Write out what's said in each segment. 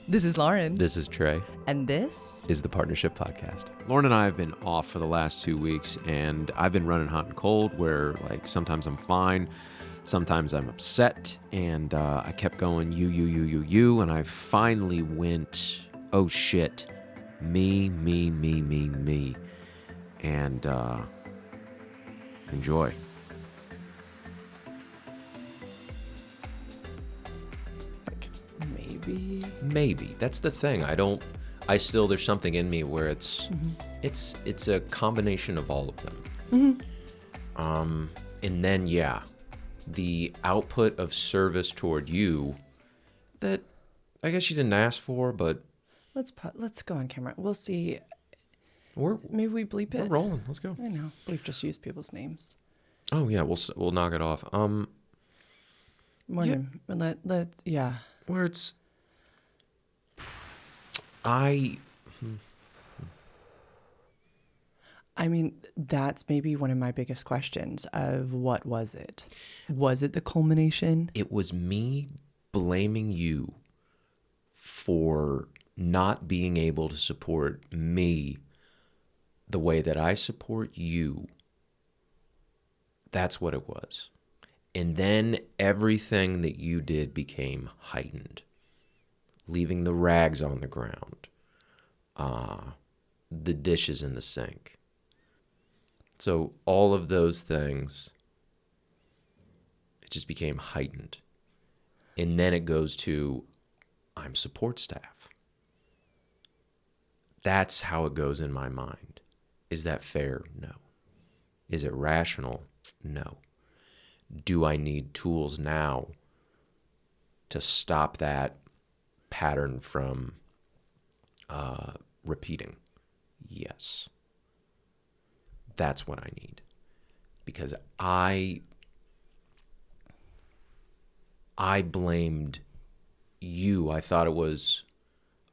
This is Lauren. This is Trey. And this is the Partnership Podcast. Lauren and I have been off for the last 2 weeks, and I've been running hot and cold where, like, sometimes I'm fine, sometimes I'm upset, and I kept going, you, and I finally went, oh shit, me, and enjoy. Maybe. That's the thing. There's something in me where it's a combination of all of them. And then, the output of service toward you that I guess you didn't ask for, but let's go on camera. We'll see. Maybe we bleep it. We're rolling. Let's go. I know. We've just used people's names. Oh yeah, we'll knock it off. Morning. Yeah. Where it's I mean, that's maybe one of my biggest questions of what was it? Was it the culmination? It was me blaming you for not being able to support me the way that I support you. That's what it was. And then everything that you did became heightened. Leaving the rags on the ground. The dishes in the sink. So all of those things, it just became heightened. And then it goes to, I'm support staff. That's how it goes in my mind. Is that fair? No. Is it rational? No. Do I need tools now to stop that pattern from repeating? Yes. That's what I need. Because I blamed you. I thought it was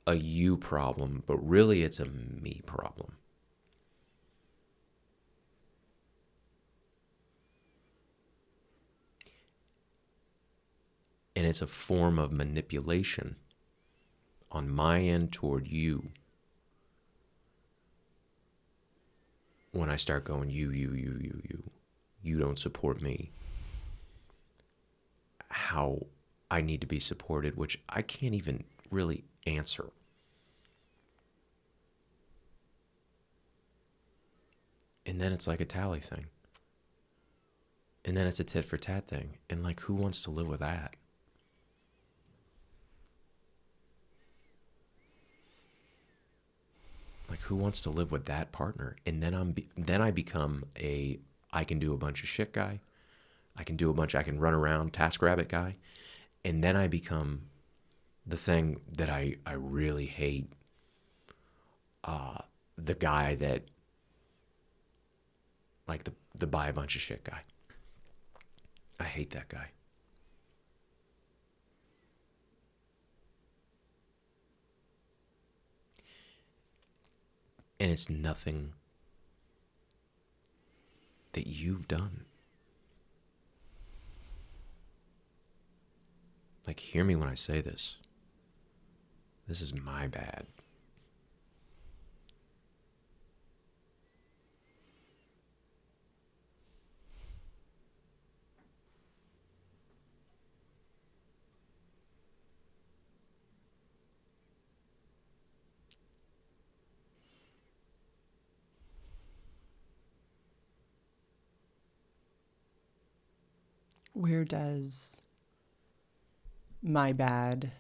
a you problem, but really it's a me problem. And it's a form of manipulation on my end toward you. When I start going, you don't support me. How I need to be supported, which I can't even really answer. And then it's like a tally thing. And then it's a tit for tat thing. And like, who wants to live with that? Like, who wants to live with that partner? And then I become I can do a bunch of shit guy. I can run around task rabbit guy. And then I become the thing that I really hate. The guy that, like the buy a bunch of shit guy. I hate that guy. And it's nothing that you've done. Like, hear me when I say this. This is my bad. Where does my bad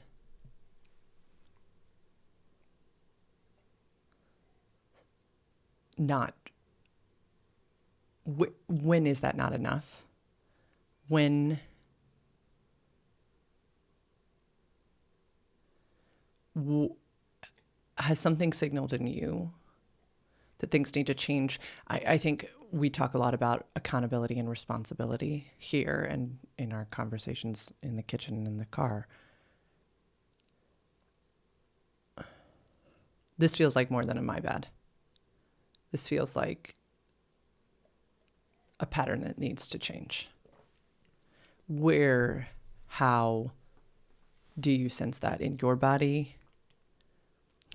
not, when is that not enough? When has something signaled in you that things need to change? I think we talk a lot about accountability and responsibility here and in our conversations in the kitchen and in the car. This feels like more than a my bad. This feels like a pattern that needs to change. How do you sense that in your body,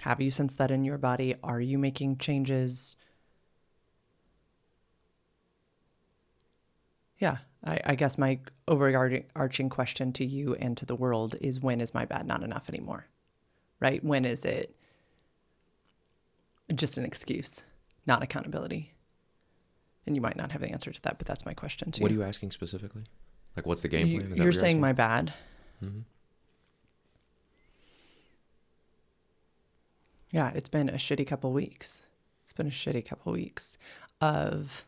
Have you sensed that in your body? Are you making changes? Yeah, I guess my overarching question to you and to the world is, when is my bad not enough anymore? Right? When is it just an excuse, not accountability? And you might not have the answer to that, but that's my question to you. What are you asking specifically? Like, what's the game plan? Is that You're what saying asking? my bad. Mm-hmm. Yeah, it's been a shitty couple weeks. It's been a shitty couple weeks of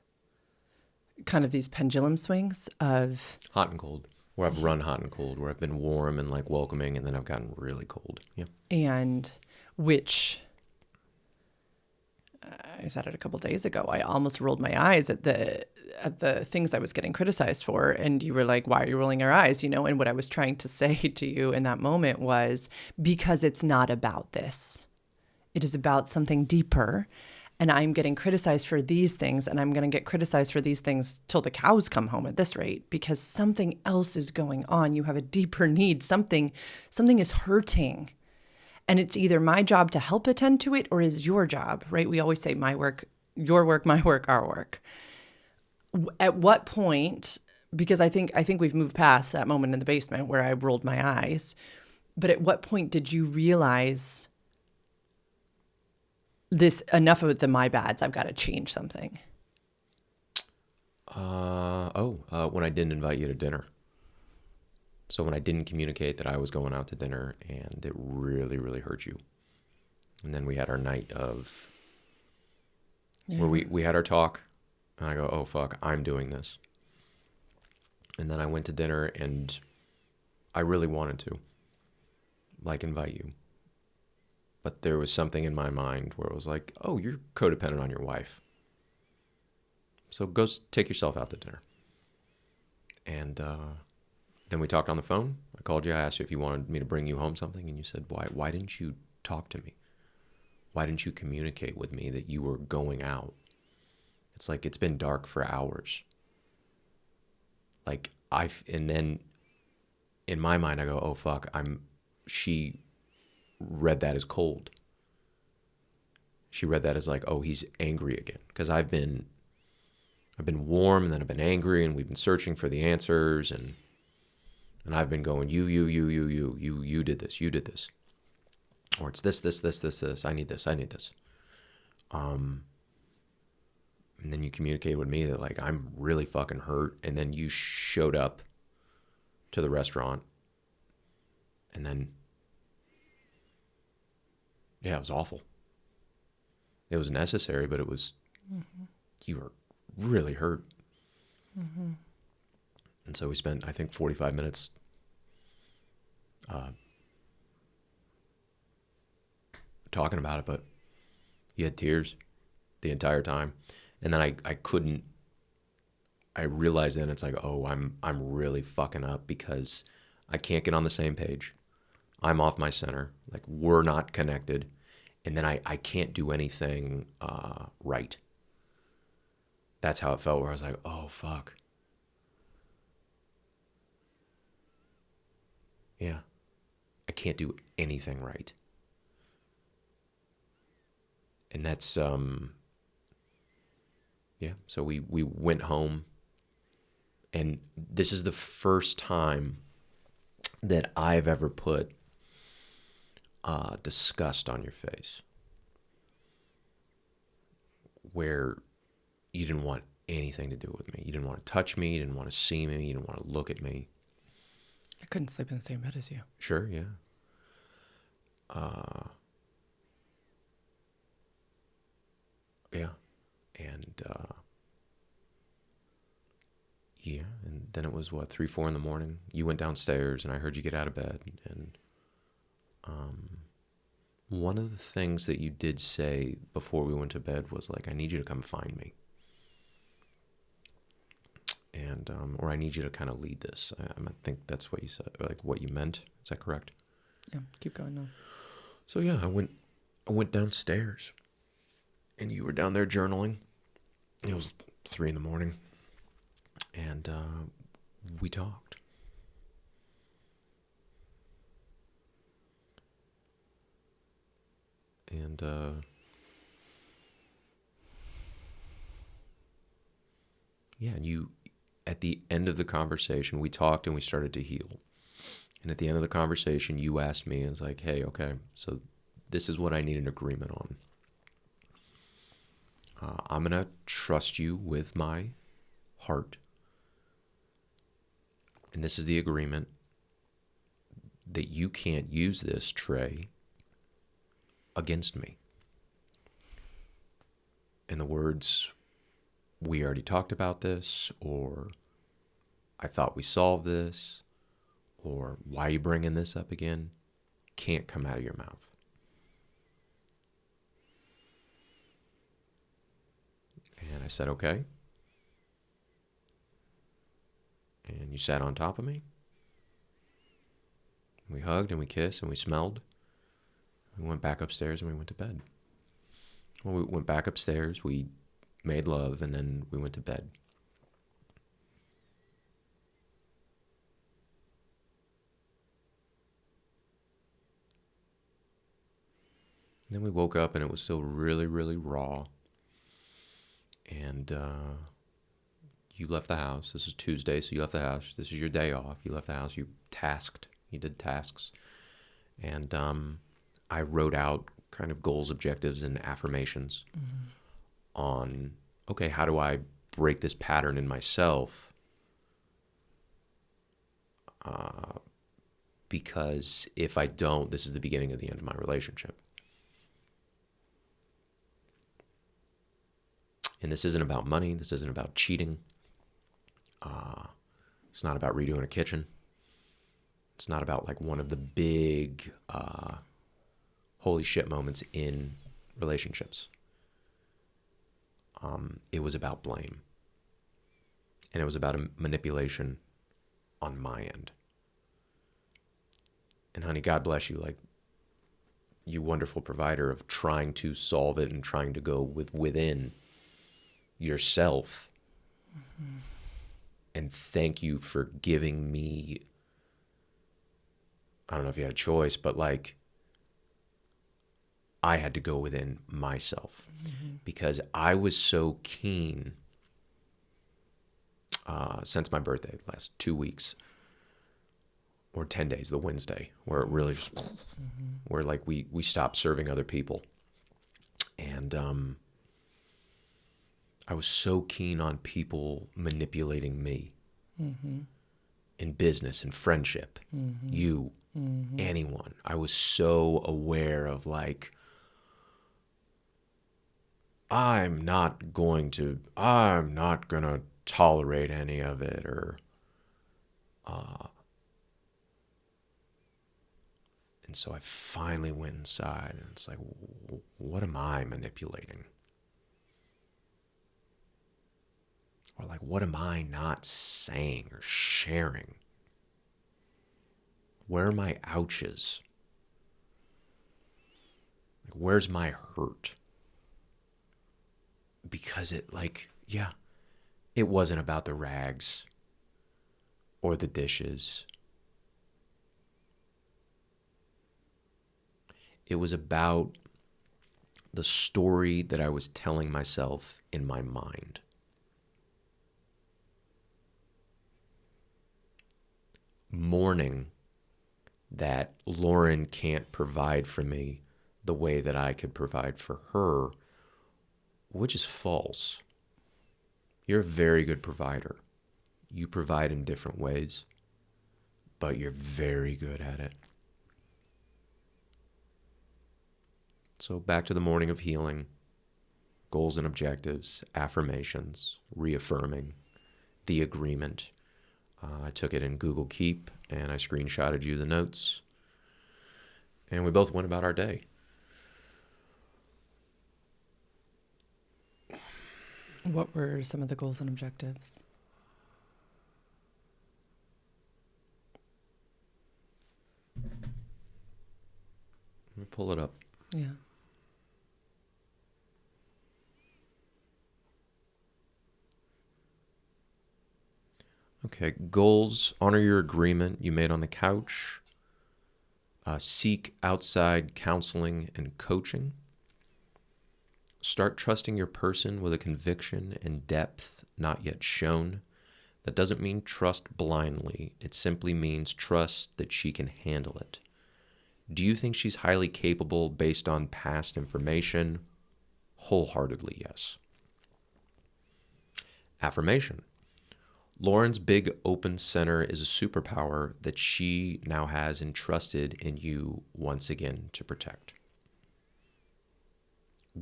kind of these pendulum swings of Hot and cold. Where I've run hot and cold, where I've been warm and like welcoming, and then I've gotten really cold. Yeah. and which I said it a couple days ago. I almost rolled my eyes at the things I was getting criticized for, and you were like, "Why are you rolling your eyes?" And what I was trying to say to you in that moment was, because it's not about this. It is about something deeper. And I'm getting criticized for these things, and I'm going to get criticized for these things till the cows come home at this rate, because something else is going on. You have a deeper need. Something is hurting. And it's either my job to help attend to it, or is your job, right? We always say my work, your work, my work, our work. At what point, because I think we've moved past that moment in the basement where I rolled my eyes, but at what point did you realize this, enough of the my bads, I've got to change something? When I didn't invite you to dinner. So when I didn't communicate that I was going out to dinner, and it really, really hurt you. And then we had our night of where we had our talk, and I go, oh, fuck, I'm doing this. And then I went to dinner, and I really wanted to, like, invite you. But there was something in my mind where it was like, oh, you're codependent on your wife. So go take yourself out to dinner. And then we talked on the phone. I called you. I asked you if you wanted me to bring you home something. And you said, why didn't you talk to me? Why didn't you communicate with me that you were going out? It's like, it's been dark for hours. Like, and then in my mind, I go, oh, fuck, she read that as cold. She read that as like, oh, he's angry again. Because I've been warm, and then I've been angry, and we've been searching for the answers, and I've been going, you did this. Or it's this. I need this. And then you communicated with me that, like, I'm really fucking hurt. And then you showed up to the restaurant, and then, yeah, it was awful. It was necessary, but it was, you were really hurt. Mm-hmm. And so we spent, I think, 45 minutes talking about it, but you had tears the entire time. And then I realized then, it's like, oh, I'm really fucking up because I can't get on the same page. I'm off my center. Like, we're not connected. And then I can't do anything right. That's how it felt, where I was like, oh, fuck. Yeah. I can't do anything right. And that's, yeah. So we went home, and this is the first time that I've ever put disgust on your face, where you didn't want anything to do with me. You didn't want to touch me. You didn't want to see me. You didn't want to look at me. I couldn't sleep in the same bed as you. Sure, yeah. Yeah. And, yeah. And then it was, 3, 4 in the morning. You went downstairs, and I heard you get out of bed. And one of the things that you did say before we went to bed was like, I need you to come find me. And, or I need you to kind of lead this. I think that's what you said, like what you meant. Is that correct? Yeah, keep going now. So yeah, I went downstairs, and you were down there journaling. It was 3 in the morning, and we talked. And yeah, and you, at the end of the conversation, we talked and we started to heal. And at the end of the conversation, you asked me, and it's like, hey, okay, so this is what I need an agreement on. I'm going to trust you with my heart. And this is the agreement that you can't use this, Trey, against me. In the words, we already talked about this, or I thought we solved this, or why are you bringing this up again, can't come out of your mouth. And I said, okay. And you sat on top of me. We hugged and we kissed and we smelled. We went back upstairs and we went to bed. Well, we went back upstairs, we made love, and then we went to bed. And then we woke up and it was still really, really raw. And you left the house. This is Tuesday, so you left the house. This is your day off. You left the house. You did tasks. And I wrote out kind of goals, objectives, and affirmations on, okay, how do I break this pattern in myself? Because if I don't, this is the beginning of the end of my relationship. And this isn't about money. This isn't about cheating. It's not about redoing a kitchen. It's not about like one of the big holy shit moments in relationships. It was about blame. And it was about a manipulation on my end. And honey, God bless you, like, you wonderful provider of trying to solve it and trying to go within yourself. And thank you for giving me, I don't know if you had a choice, but like, I had to go within myself because I was so keen since my birthday, the last 2 weeks or 10 days, the Wednesday, where it really just, where like we stopped serving other people. And I was so keen on people manipulating me in business and friendship, you, anyone. I was so aware of like, I'm not gonna tolerate any of it, or and so I finally went inside and it's like, what am I manipulating? Or like, what am I not saying or sharing? Where are my ouches? Like, where's my hurt? Because it like, yeah, it wasn't about the rags or the dishes. It was about the story that I was telling myself in my mind. Mourning that Lauren can't provide for me the way that I could provide for her, which is false. You're a very good provider. You provide in different ways, but you're very good at it. So back to the morning of healing, goals and objectives, affirmations, reaffirming the agreement. I took it in Google Keep and I screenshotted you the notes. And we both went about our day. What were some of the goals and objectives? Let me pull it up. Yeah. Okay, goals: honor your agreement you made on the couch. Seek outside counseling and coaching. Start trusting your person with a conviction and depth not yet shown. That doesn't mean trust blindly. It simply means trust that she can handle it. Do you think she's highly capable based on past information? Wholeheartedly, yes. Affirmation. Lauren's big open center is a superpower that she now has entrusted in you once again to protect.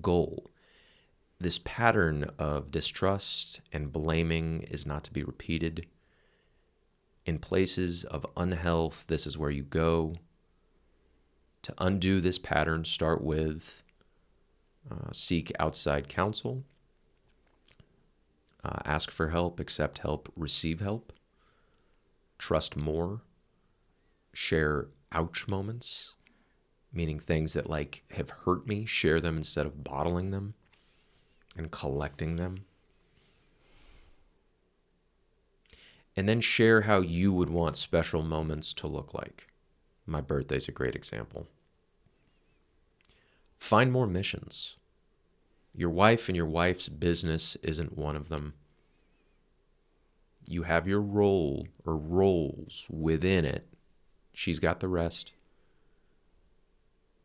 Goal. This pattern of distrust and blaming is not to be repeated. In places of unhealth, this is where you go. To undo this pattern, start with seek outside counsel, ask for help, accept help, receive help, trust more, share ouch moments, meaning things that like have hurt me, share them instead of bottling them and collecting them. And then share how you would want special moments to look like. My birthday's a great example. Find more missions. Your wife and your wife's business isn't one of them. You have your role or roles within it. She's got the rest.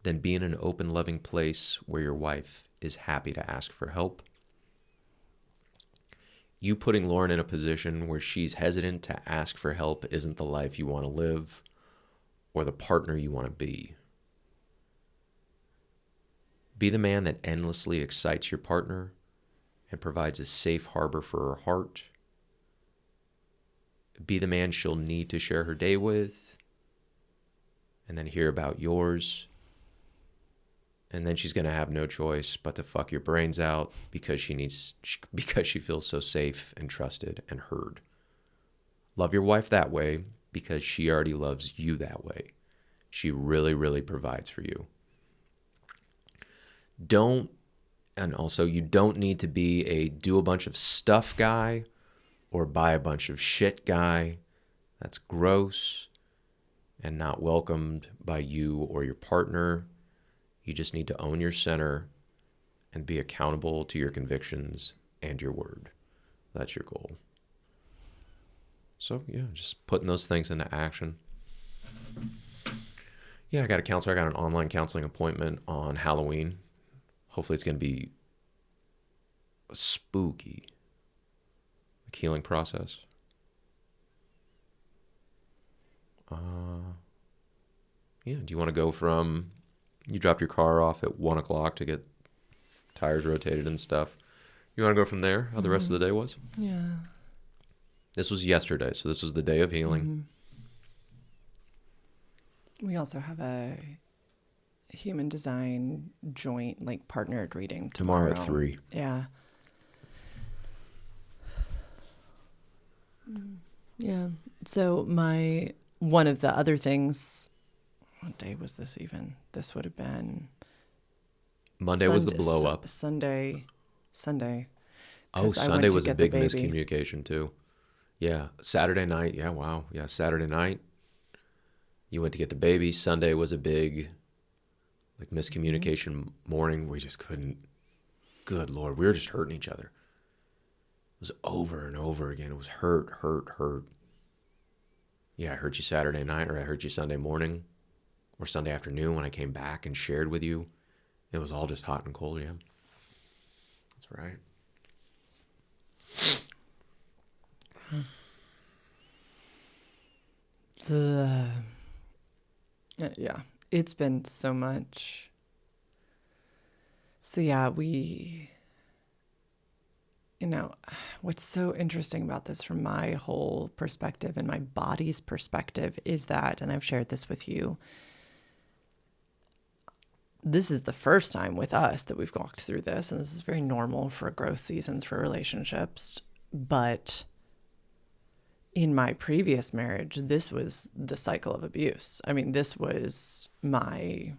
Then be in an open, loving place where your wife is happy to ask for help. You putting Lauren in a position where she's hesitant to ask for help isn't the life you want to live or the partner you want to be. Be the man that endlessly excites your partner and provides a safe harbor for her heart. Be the man she'll need to share her day with and then hear about yours. And then she's going to have no choice but to fuck your brains out because she feels so safe and trusted and heard. Love your wife that way because she already loves you that way. She really, really provides for you. You don't need to be a do a bunch of stuff guy or buy a bunch of shit guy. That's gross and not welcomed by you or your partner. You just need to own your center and be accountable to your convictions and your word. That's your goal. So, yeah, just putting those things into action. Yeah, I got a counselor. I got an online counseling appointment on Halloween. Hopefully it's going to be a spooky healing process. Yeah, do you want to go from... You dropped your car off at 1 o'clock to get tires rotated and stuff. You want to go from there, how the rest of the day was? Yeah. This was yesterday, so this was the day of healing. We also have a human design joint, like partnered reading tomorrow at 3. Yeah. Yeah. So one of the other things... What day was this even? This would have been... Monday was the blow up. Sunday. Oh, Sunday was a big miscommunication too. Yeah. Saturday night. Yeah, wow. Yeah, Saturday night. You went to get the baby. Sunday was a big miscommunication morning. We just couldn't. Good Lord. We were just hurting each other. It was over and over again. It was hurt. Yeah, I hurt you Saturday night, or I hurt you Sunday morning. Or Sunday afternoon when I came back and shared with you. It was all just hot and cold, yeah. That's right. Yeah, it's been so much. So yeah, what's so interesting about this from my whole perspective and my body's perspective is that, and I've shared this with you, this is the first time with us that we've walked through this, and this is very normal for growth seasons for relationships. But in my previous marriage, this was the cycle of abuse. I mean, this was my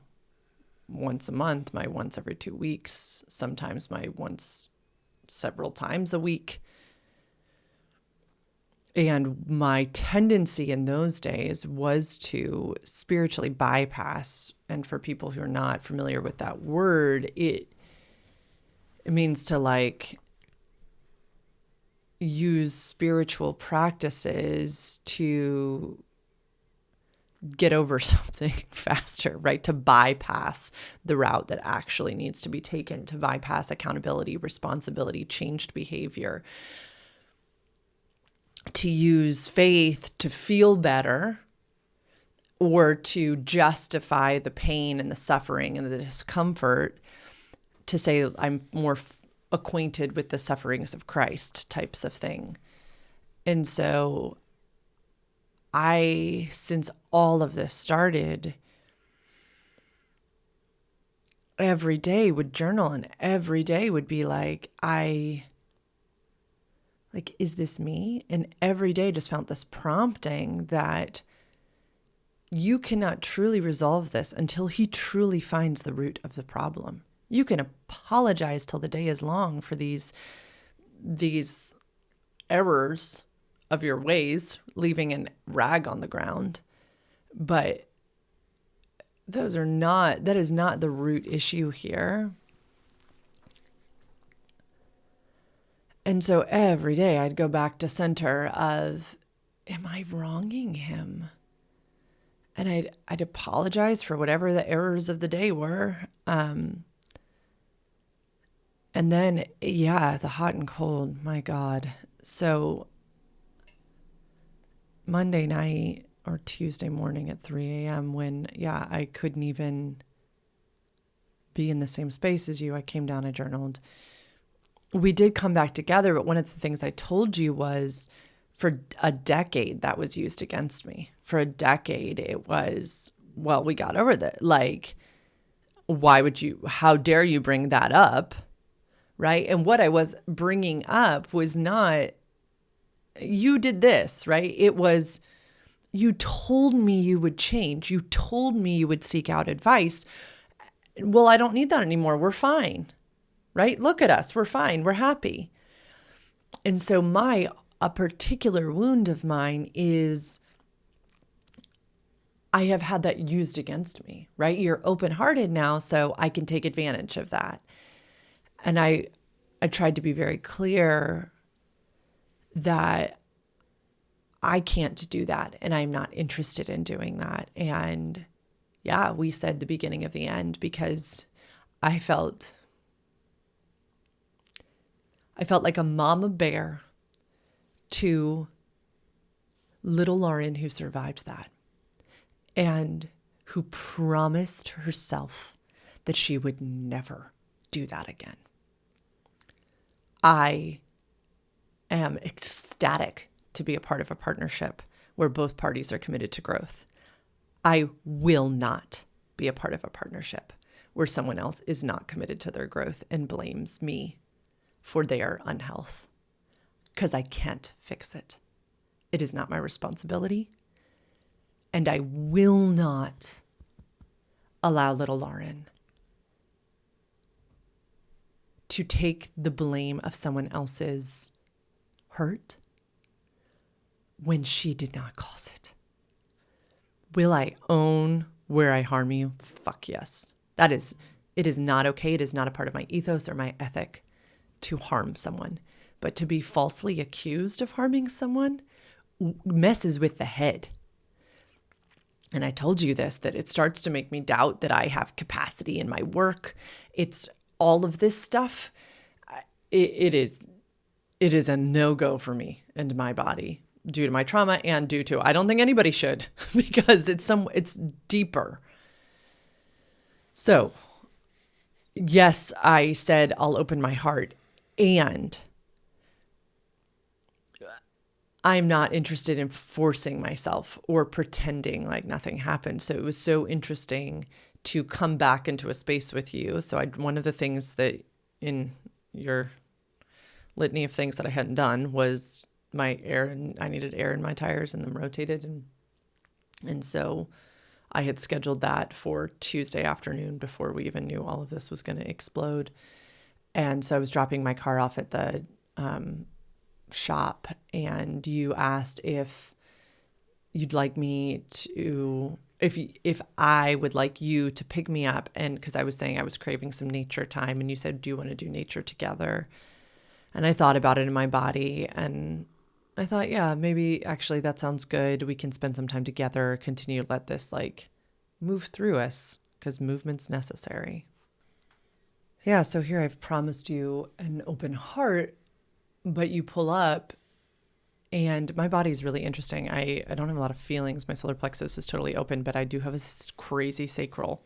once a month, my once every 2 weeks, sometimes my once several times a week. And my tendency in those days was to spiritually bypass. And for people who are not familiar with that word, It means to like use spiritual practices to get over something faster, right? To bypass the route that actually needs to be taken, to bypass accountability, responsibility, changed behavior, to use faith to feel better or to justify the pain and the suffering and the discomfort, to say I'm more acquainted with the sufferings of Christ types of thing. And so since all of this started, every day would journal, and every day would be like, is this me? And every day just felt this prompting that you cannot truly resolve this until he truly finds the root of the problem. You can apologize till the day is long for these errors of your ways, leaving a rag on the ground. But that is not the root issue here. And so every day I'd go back to center of, am I wronging him? And I'd apologize for whatever the errors of the day were. And then, the hot and cold, my God. So Monday night or Tuesday morning at 3 a.m. when, I couldn't even be in the same space as you. I came down, I journaled. We did come back together, but one of the things I told you was for a decade that was used against me. For a decade it was, well, we got over that. Like, how dare you bring that up? Right? And what I was bringing up was not, you did this, right? It was, you told me you would change. You told me you would seek out advice. Well, I don't need that anymore. We're fine, right? Look at us. We're fine. We're happy. And so a particular wound of mine is I have had that used against me, right? You're open-hearted now, so I can take advantage of that. And I tried to be very clear that I can't do that, and I'm not interested in doing that. And we said the beginning of the end, because I felt like a mama bear to little Lauren, who survived that and who promised herself that she would never do that again. I am ecstatic to be a part of a partnership where both parties are committed to growth. I will not be a part of a partnership where someone else is not committed to their growth and blames me for their unhealth, because I can't fix it. It is not my responsibility. And I will not allow little Lauren to take the blame of someone else's hurt when she did not cause it. Will I own where I harm you? Fuck yes. It is not okay. It is not a part of my ethos or my ethic to harm someone. But to be falsely accused of harming someone messes with the head. And I told you this, that it starts to make me doubt that I have capacity in my work. It's all of this stuff. It is a no-go for me and my body due to my trauma and due to, I don't think anybody should, because it's deeper. So yes, I said, I'll open my heart, and I'm not interested in forcing myself or pretending like nothing happened. So it was so interesting to come back into a space with you. So one of the things that in your litany of things that I hadn't done was my air, and I needed air in my tires and them rotated. And so I had scheduled that for Tuesday afternoon before we even knew all of this was going to explode. And so I was dropping my car off at the shop, and you asked if you'd like me to, if I would like you to pick me up, and because I was saying I was craving some nature time, and you said, do you want to do nature together? And I thought about it in my body, and I thought, yeah, maybe actually that sounds good. We can spend some time together, continue to let this like move through us, because movement's necessary. Yeah, so here I've promised you an open heart, but you pull up, and my body's really interesting. I don't have a lot of feelings. My solar plexus is totally open, but I do have this crazy sacral.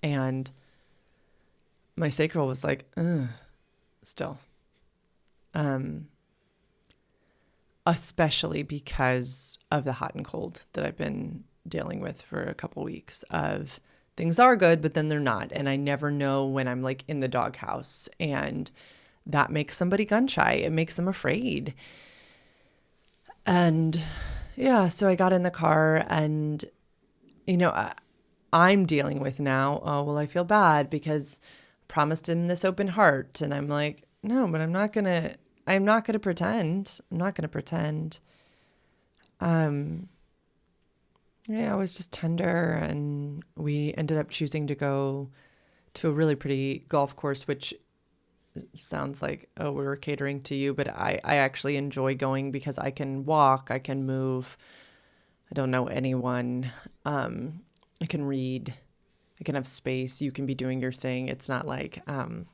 And my sacral was like, ugh, still. Especially because of the hot and cold that I've been dealing with for a couple weeks of things are good, but then they're not. And I never know when I'm like in the doghouse, and that makes somebody gun shy. It makes them afraid. And yeah, so I got in the car, and, I'm dealing with now, oh, well, I feel bad because I promised him this open heart. And I'm like, no, but I'm not going to pretend. I'm not going to pretend. Yeah, I was just tender, and we ended up choosing to go to a really pretty golf course, which sounds like, oh, we were catering to you, but I actually enjoy going because I can walk, I can move. I don't know anyone. I can read. I can have space. You can be doing your thing. It's not like they're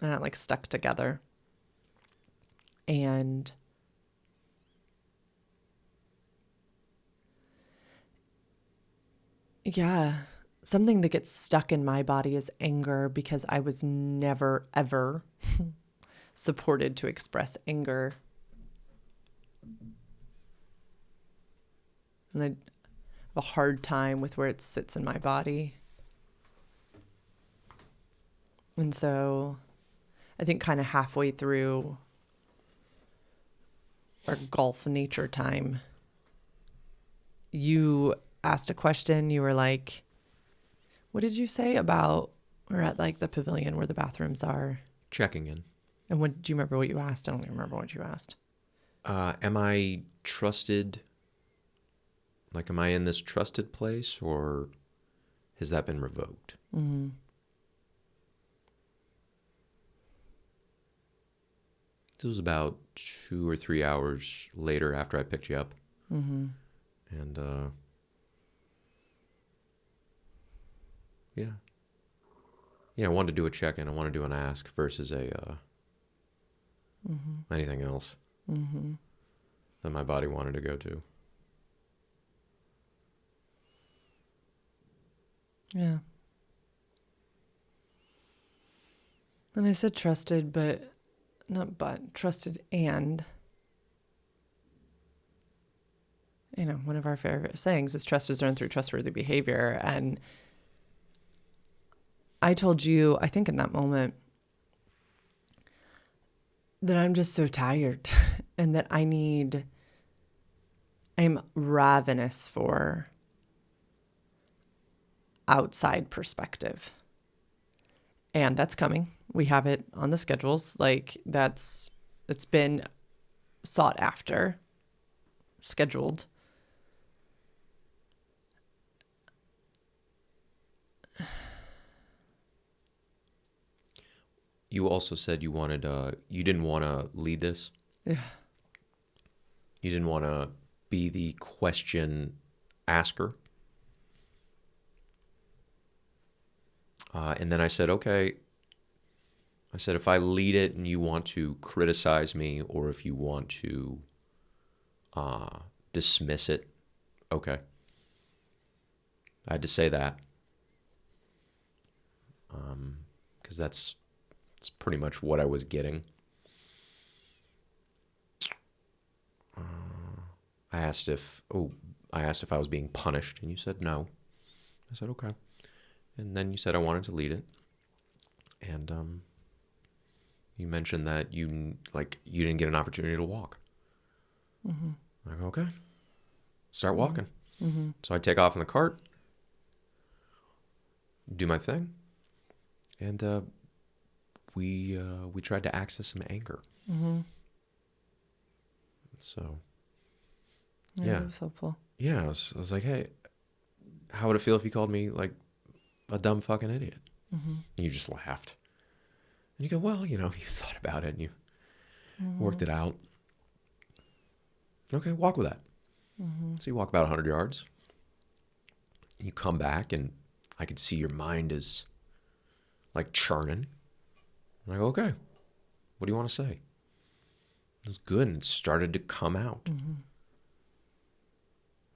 not like stuck together. And yeah, something that gets stuck in my body is anger, because I was never, ever supported to express anger. And I have a hard time with where it sits in my body. And so I think kind of halfway through our golf nature time, you asked a question. You were like, what did you say about, we're at like the pavilion where the bathrooms are. Checking in. And what, do you remember what you asked? I don't even remember what you asked. Am I trusted? Like, am I in this trusted place, or has that been revoked? Mm-hmm. It was about 2 or 3 hours later after I picked you up. Mm-hmm. And, yeah. Yeah, I wanted to do a check-in. I wanted to do an ask versus a anything else that my body wanted to go to. Yeah. And I said trusted, but not but, trusted and, one of our favorite sayings is trust is earned through trustworthy behavior. And I told you, I think in that moment, that I'm just so tired and that I'm ravenous for outside perspective. And that's coming. We have it on the schedules. Like it's been sought after, scheduled. You also said you wanted, you didn't want to lead this. Yeah. You didn't want to be the question asker. And then I said, okay. I said, if I lead it and you want to criticize me, or if you want to dismiss it, okay. I had to say that. Because that's pretty much what I was getting. I asked if I was being punished, and you said no. I said, okay. And then you said I wanted to lead it. And you mentioned that you didn't get an opportunity to walk. Mm-hmm. I go, okay. Start walking. Mm-hmm. So I take off in the cart, do my thing, and we tried to access some anger. Mm-hmm. So Yeah. It was helpful. Yeah. I was like, hey, how would it feel if you called me like a dumb fucking idiot? And you just laughed. And you go, well, you thought about it and you worked it out. Okay, walk with that. So you walk about 100 yards. You come back and I could see your mind is like churning. And I go, okay, what do you want to say? It was good and it started to come out.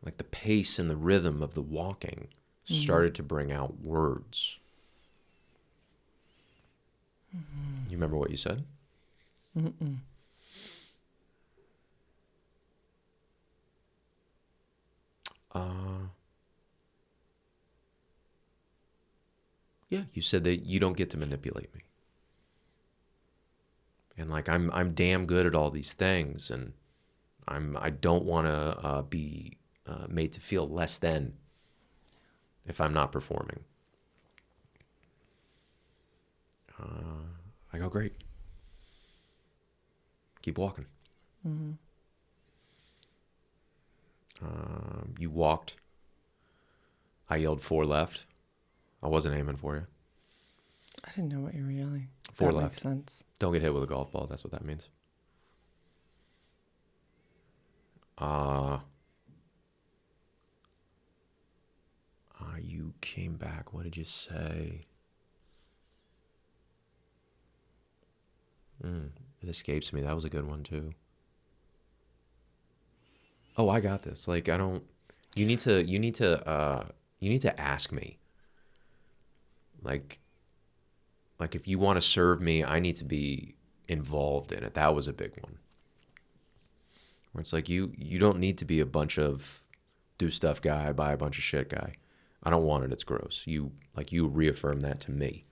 Like the pace and the rhythm of the walking started to bring out words. You remember what you said? Yeah, you said that you don't get to manipulate me. And like I'm damn good at all these things, and I don't want to be made to feel less than if I'm not performing. I go, great. Keep walking. You walked. I yelled 4 left. I wasn't aiming for you. I didn't know what you were yelling. 4 that left. Makes sense. Don't get hit with a golf ball. That's what that means. You came back. What did you say? It escapes me. That was a good one too. Oh, I got this. Like, I don't. You need to ask me. Like if you want to serve me, I need to be involved in it. That was a big one. Where it's like you don't need to be a bunch of do stuff guy, buy a bunch of shit guy. I don't want it. It's gross. You reaffirm that to me.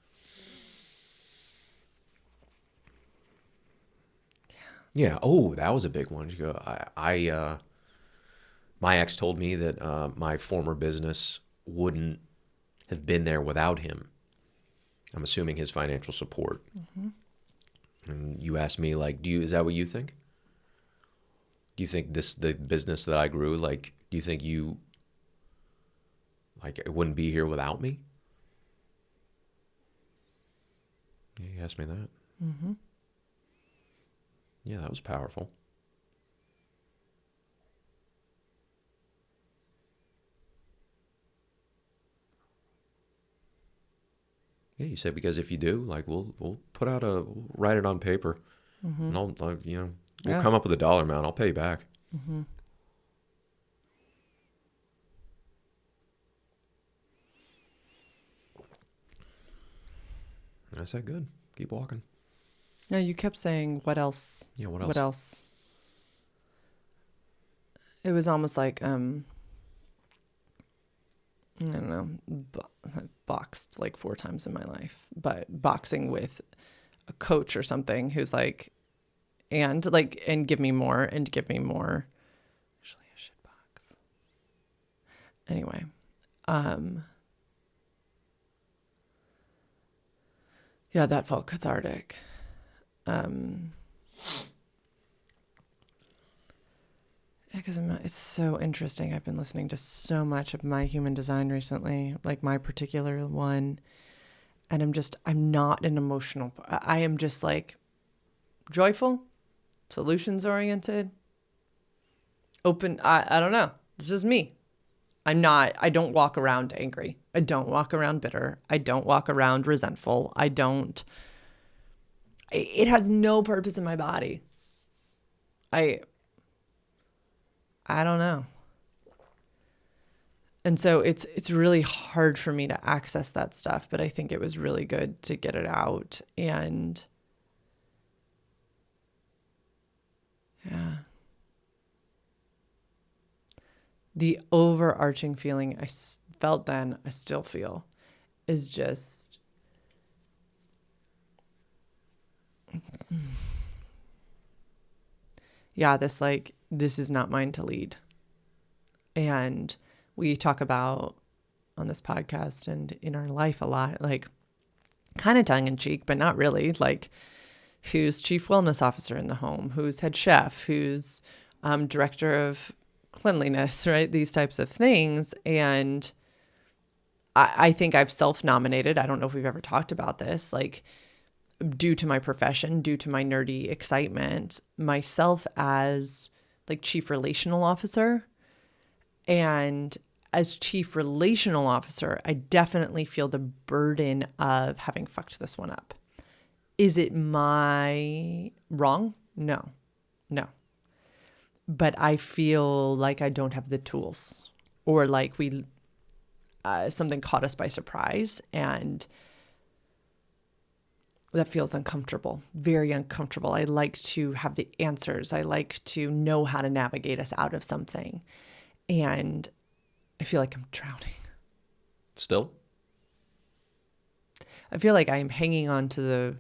Yeah. Oh, that was a big one. You go, my ex told me that my former business wouldn't have been there without him. I'm assuming his financial support. And you asked me, like, is that what you think? Do you think the business that I grew, like, do you think it wouldn't be here without me? Yeah, you asked me that. Yeah, that was powerful. Yeah, you said because if you do, like, we'll write it on paper, and we'll come up with a dollar amount. I'll pay you back. I said, good. Keep walking. No, you kept saying, what else? Yeah, what else? What else? It was almost like, I don't know, I boxed like 4 times in my life, but boxing with a coach or something who's like, and give me more and give me more. Usually a shit box. Anyway, yeah, that felt cathartic. Because it's so interesting. I've been listening to so much of My Human Design recently, like my particular one. And I'm not an emotional, I am just like joyful, solutions oriented, open. I don't know. This is me. I don't walk around angry. I don't walk around bitter. I don't walk around resentful. It has no purpose in my body. I don't know. And so it's really hard for me to access that stuff, but I think it was really good to get it out. And yeah. The overarching feeling I felt then, I still feel, is just this is not mine to lead. And we talk about on this podcast and in our life a lot, like kind of tongue in cheek, but not really, like who's chief wellness officer in the home, who's head chef, who's director of cleanliness, right? These types of things. And I think I've self-nominated. I don't know if we've ever talked about this, like due to my profession, due to my nerdy excitement, myself as like chief relational officer. And as chief relational officer, I definitely feel the burden of having fucked this one up. Is it my wrong? No. But I feel like I don't have the tools, or like something caught us by surprise, and that feels uncomfortable, very uncomfortable. I like to have the answers. I like to know how to navigate us out of something. And I feel like I'm drowning. Still? I feel like I am hanging on to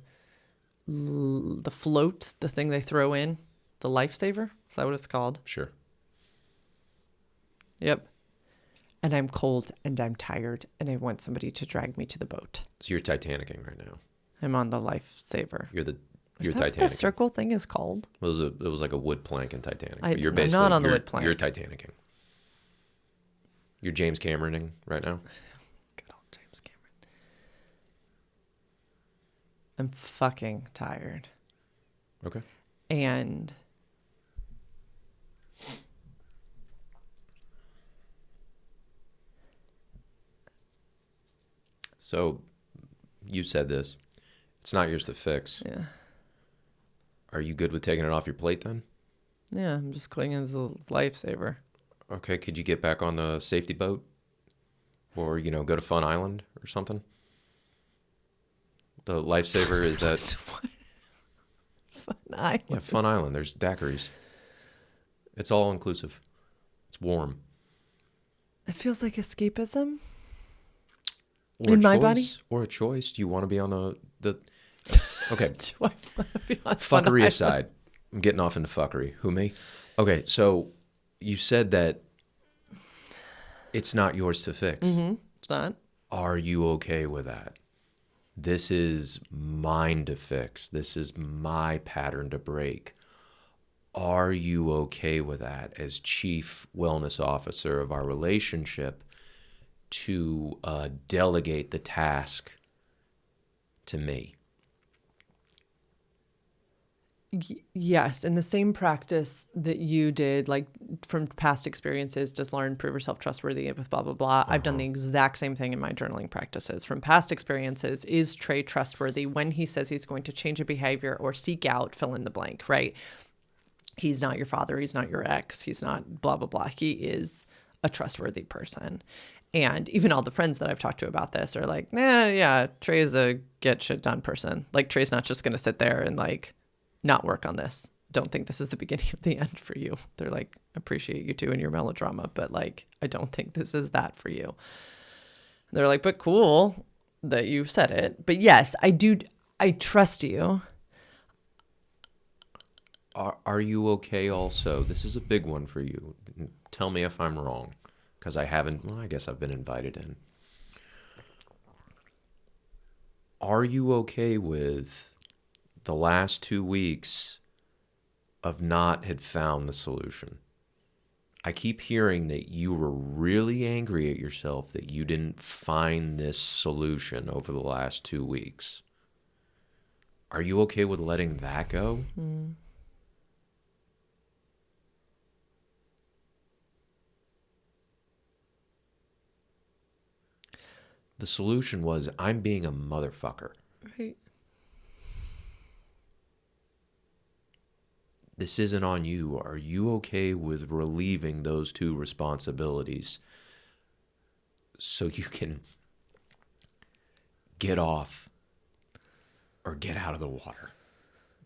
the float, the thing they throw in, the lifesaver. Is that what it's called? Sure. Yep. And I'm cold and I'm tired and I want somebody to drag me to the boat. So you're Titanicing right now. I'm on the lifesaver. You're Is that what the Titanicing. circle thing is called? It was like a wood plank in Titanic. I'm But you're not on the wood plank. You're Titanicing. You're James Cameroning right now. Good old James Cameron. I'm fucking tired. Okay. And so you said this. It's not yours to fix. yeah. Are you good with taking it off your plate then? Yeah, I'm just clinging to the lifesaver. Okay, could you get back on the safety boat? Or, go to Fun Island or something? The lifesaver is that... Fun Island. Yeah, Fun Island. There's daiquiris. It's all inclusive. It's warm. It feels like escapism. Or In a my choice, body? Or a choice. Do you want to be on the... Okay. Do I want to be on Fun Fuckery Island? aside. I'm getting off into fuckery. Who, me? Okay, so you said that it's not yours to fix. Mm-hmm. It's not. Are you okay with that? This is mine to fix. This is my pattern to break. Are you okay with that as chief wellness officer of our relationship to delegate the task to me? Yes, in the same practice that you did, like from past experiences, does Lauren prove herself trustworthy with blah, blah, blah. I've done the exact same thing in my journaling practices. From past experiences, is Trey trustworthy when he says he's going to change a behavior or seek out fill in the blank, right? He's not your father. He's not your ex. He's not blah, blah, blah. He is a trustworthy person. And even all the friends that I've talked to about this are like, nah, yeah, Trey is a get shit done person. Like Trey's not just going to sit there and like, not work on this. Don't think this is the beginning of the end for you. They're like, appreciate you too and your melodrama, but like, I don't think this is that for you. They're like, but cool that you said it. But yes, I trust you. Are you okay also? This is a big one for you. Tell me if I'm wrong, because I guess I've been invited in. Are you okay with the last 2 weeks of not had found the solution? I keep hearing that you were really angry at yourself that you didn't find this solution over the last 2 weeks. Are you okay with letting that go? Mm. The solution was, I'm being a motherfucker. Right. This isn't on you. Are you okay with relieving those two responsibilities so you can get off or get out of the water?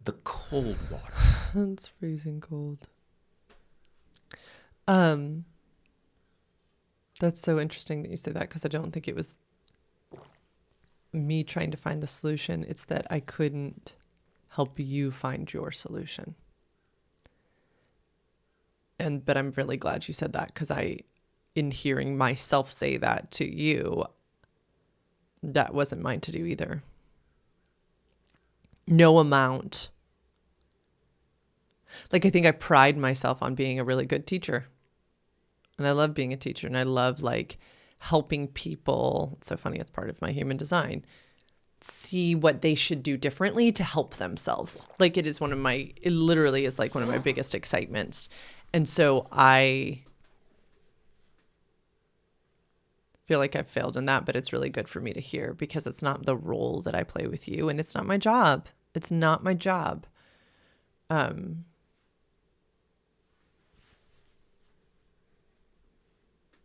The cold water. It's freezing cold. That's so interesting that you say that, because I don't think it was me trying to find the solution. It's that I couldn't help you find your solution. But I'm really glad you said that, because in hearing myself say that to you, that wasn't mine to do either. No amount. Like, I think I pride myself on being a really good teacher. And I love being a teacher, and I love like helping people. It's so funny. It's part of my human design. See what they should do differently to help themselves. Like it literally is like one of my biggest excitements. And so I feel like I've failed in that, but it's really good for me to hear because it's not the role that I play with you, and it's not my job. It's not my job.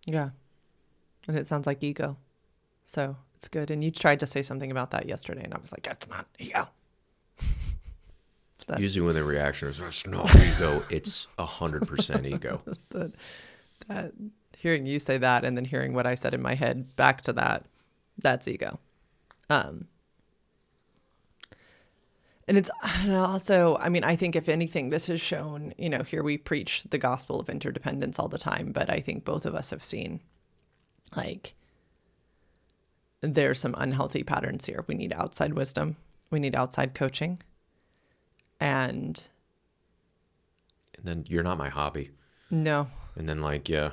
Yeah. And it sounds like ego. So it's good. And you tried to say something about that yesterday, and I was like, that's not ego. Usually when the reaction is, it's not ego, it's 100% ego. that hearing you say that and then hearing what I said in my head back to that's ego. And it's also, I mean, I think if anything, this has shown, here we preach the gospel of interdependence all the time, but I think both of us have seen like there's some unhealthy patterns here. We need outside wisdom. We need outside coaching. And then you're not my hobby. No. And then like, yeah.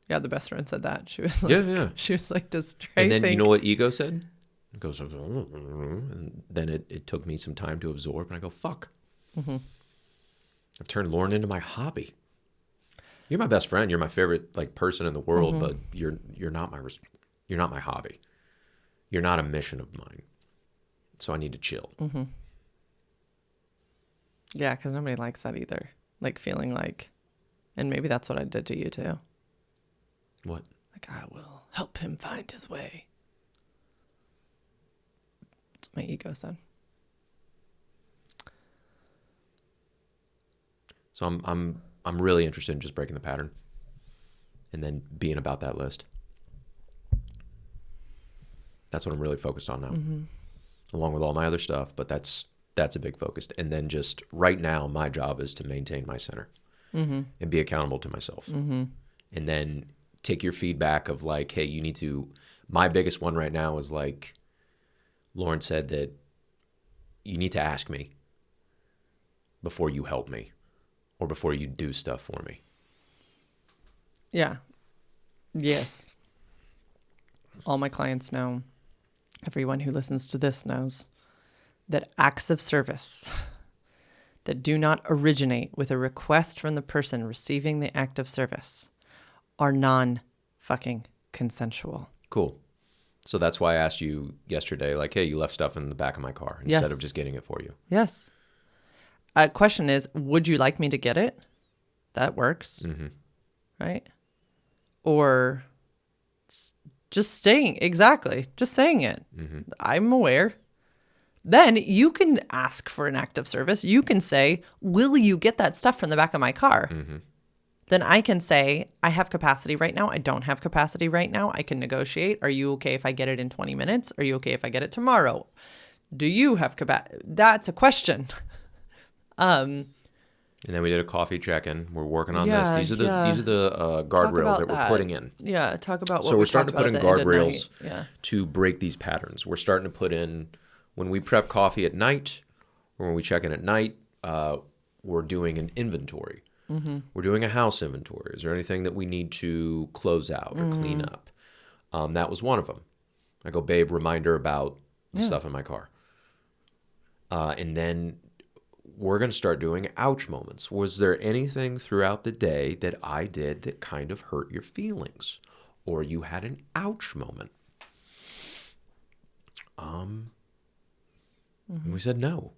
Yeah, the best friend said that. She was like, yeah. She was like, does Trey And then think... you know what ego said? It goes, and then it took me some time to absorb, and I go, fuck. Mm-hmm. I've turned Lauren into my hobby. You're my best friend. You're my favorite like person in the world, mm-hmm. but you're not my hobby. You're not a mission of mine. So I need to chill. Mm-hmm. Yeah, because nobody likes that either. Like feeling like, and maybe that's what I did to you too. What? Like I will help him find his way. That's what my ego said. So I'm really interested in just breaking the pattern and then being about that list. That's what I'm really focused on now, mm-hmm. along with all my other stuff. But that's a big focus. And then just right now, my job is to maintain my center mm-hmm. and be accountable to myself. Mm-hmm. And then take your feedback of like, hey, you need to. My biggest one right now is like, Lauren said that you need to ask me before you help me or before you do stuff for me. Yeah. Yes. All my clients know, everyone who listens to this knows that acts of service that do not originate with a request from the person receiving the act of service are non-fucking consensual. Cool. So that's why I asked you yesterday, like, hey, you left stuff in the back of my car instead yes. of just getting it for you. Yes. Question is, would you like me to get it? That works. Mm-hmm. Right? Or just saying, exactly, just saying it. Mm-hmm. I'm aware. Then you can ask for an act of service. You can say, will you get that stuff from the back of my car? Mm-hmm. Then I can say, I have capacity right now. I don't have capacity right now. I can negotiate. Are you okay if I get it in 20 minutes? Are you okay if I get it tomorrow? Do you have capacity? That's a question. And then we did a coffee check-in. We're working on this. These are the guardrails that we're putting in. Yeah, talk about what so we're starting to put in guardrails yeah. to break these patterns. We're starting to put in when we prep coffee at night or when we check in at night, we're doing an inventory. Mm-hmm. We're doing a house inventory. Is there anything that we need to close out or clean up? That was one of them. I go, babe, reminder about the stuff in my car. And then we're going to start doing ouch moments. Was there anything throughout the day that I did that kind of hurt your feelings? Or you had an ouch moment? And we said no.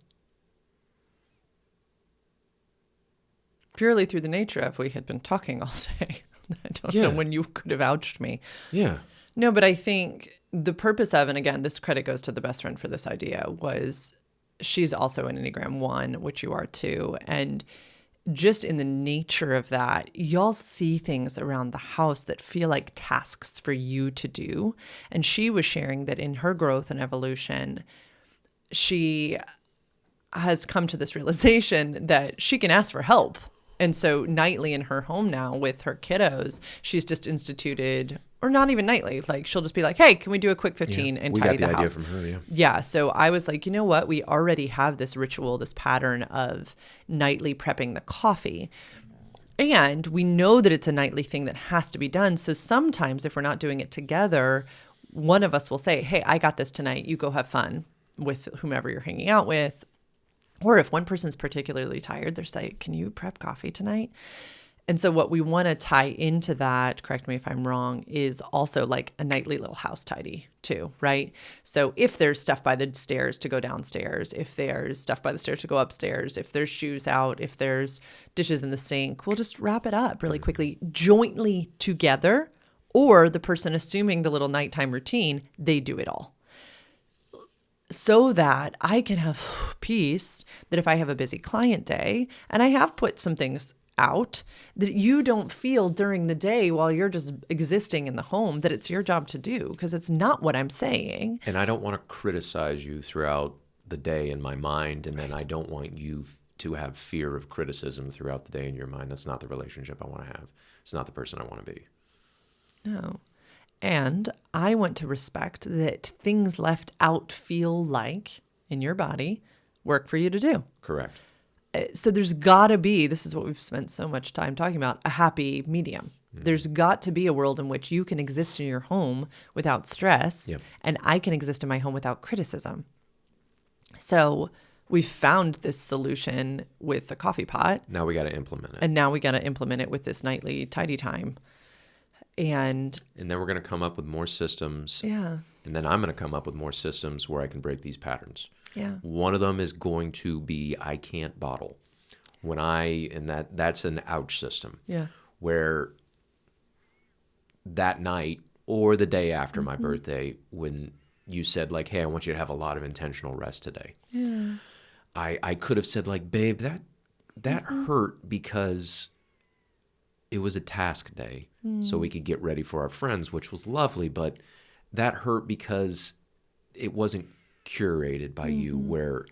Purely through the nature of we had been talking all day. I don't know when you could have ouched me. Yeah. No, but I think the purpose of, and again, this credit goes to the best friend for this idea, was she's also an Enneagram 1, which you are too. And just in the nature of that, y'all see things around the house that feel like tasks for you to do. And she was sharing that in her growth and evolution, she has come to this realization that she can ask for help. And so nightly in her home now with her kiddos, she's just instituted, or not even nightly, like she'll just be like, hey, can we do a quick 15 and tidy the house? We got the idea from her, yeah. So I was like, you know what? We already have this ritual, this pattern of nightly prepping the coffee. And we know that it's a nightly thing that has to be done. So sometimes if we're not doing it together, one of us will say, hey, I got this tonight. You go have fun with whomever you're hanging out with. Or if one person's particularly tired, they're saying, can you prep coffee tonight? And so what we want to tie into that, correct me if I'm wrong, is also like a nightly little house tidy too, right? So if there's stuff by the stairs to go downstairs, if there's stuff by the stairs to go upstairs, if there's shoes out, if there's dishes in the sink, we'll just wrap it up really quickly, jointly together, or the person assuming the little nighttime routine, they do it all. So that I can have peace that if I have a busy client day and I have put some things out, that you don't feel during the day while you're just existing in the home that it's your job to do, because it's not what I'm saying. And I don't want to criticize you throughout the day in my mind, and then I don't want you to have fear of criticism throughout the day in your mind. That's not the relationship I want to have. It's not the person I want to be. No. And I want to respect that things left out feel like, in your body, work for you to do. Correct. So there's got to be, this is what we've spent so much time talking about, a happy medium. There's got to be a world in which you can exist in your home without stress, and I can exist in my home without criticism. So we found this solution with the coffee pot. Now we got to implement it. And now we got to implement it with this nightly tidy time. And then we're going to come up with more systems. Yeah. And then I'm going to come up with more systems where I can break these patterns. Yeah. One of them is going to be I can't bottle. That's an ouch system. Yeah. Where that night or the day after my birthday, when you said like, hey, I want you to have a lot of intentional rest today. Yeah. I could have said like, babe, that hurt because it was a task day, so we could get ready for our friends, which was lovely, but that hurt because it wasn't curated by you, where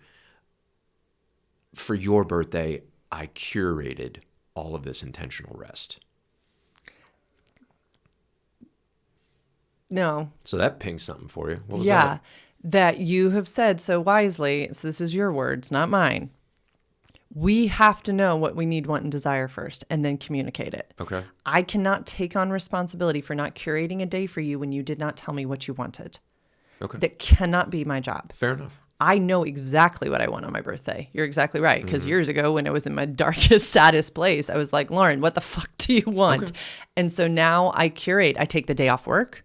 for your birthday, I curated all of this intentional rest. No. So that pinged something for you. What was that you have said so wisely, so this is your words, not mine. We have to know what we need, want, and desire first, and then communicate it. Okay. I cannot take on responsibility for not curating a day for you when you did not tell me what you wanted. Okay. That cannot be my job. Fair enough. I know exactly what I want on my birthday. You're exactly right. Because years ago, when I was in my darkest, saddest place, I was like, Lauren, what the fuck do you want? Okay. And so now I curate. I take the day off work,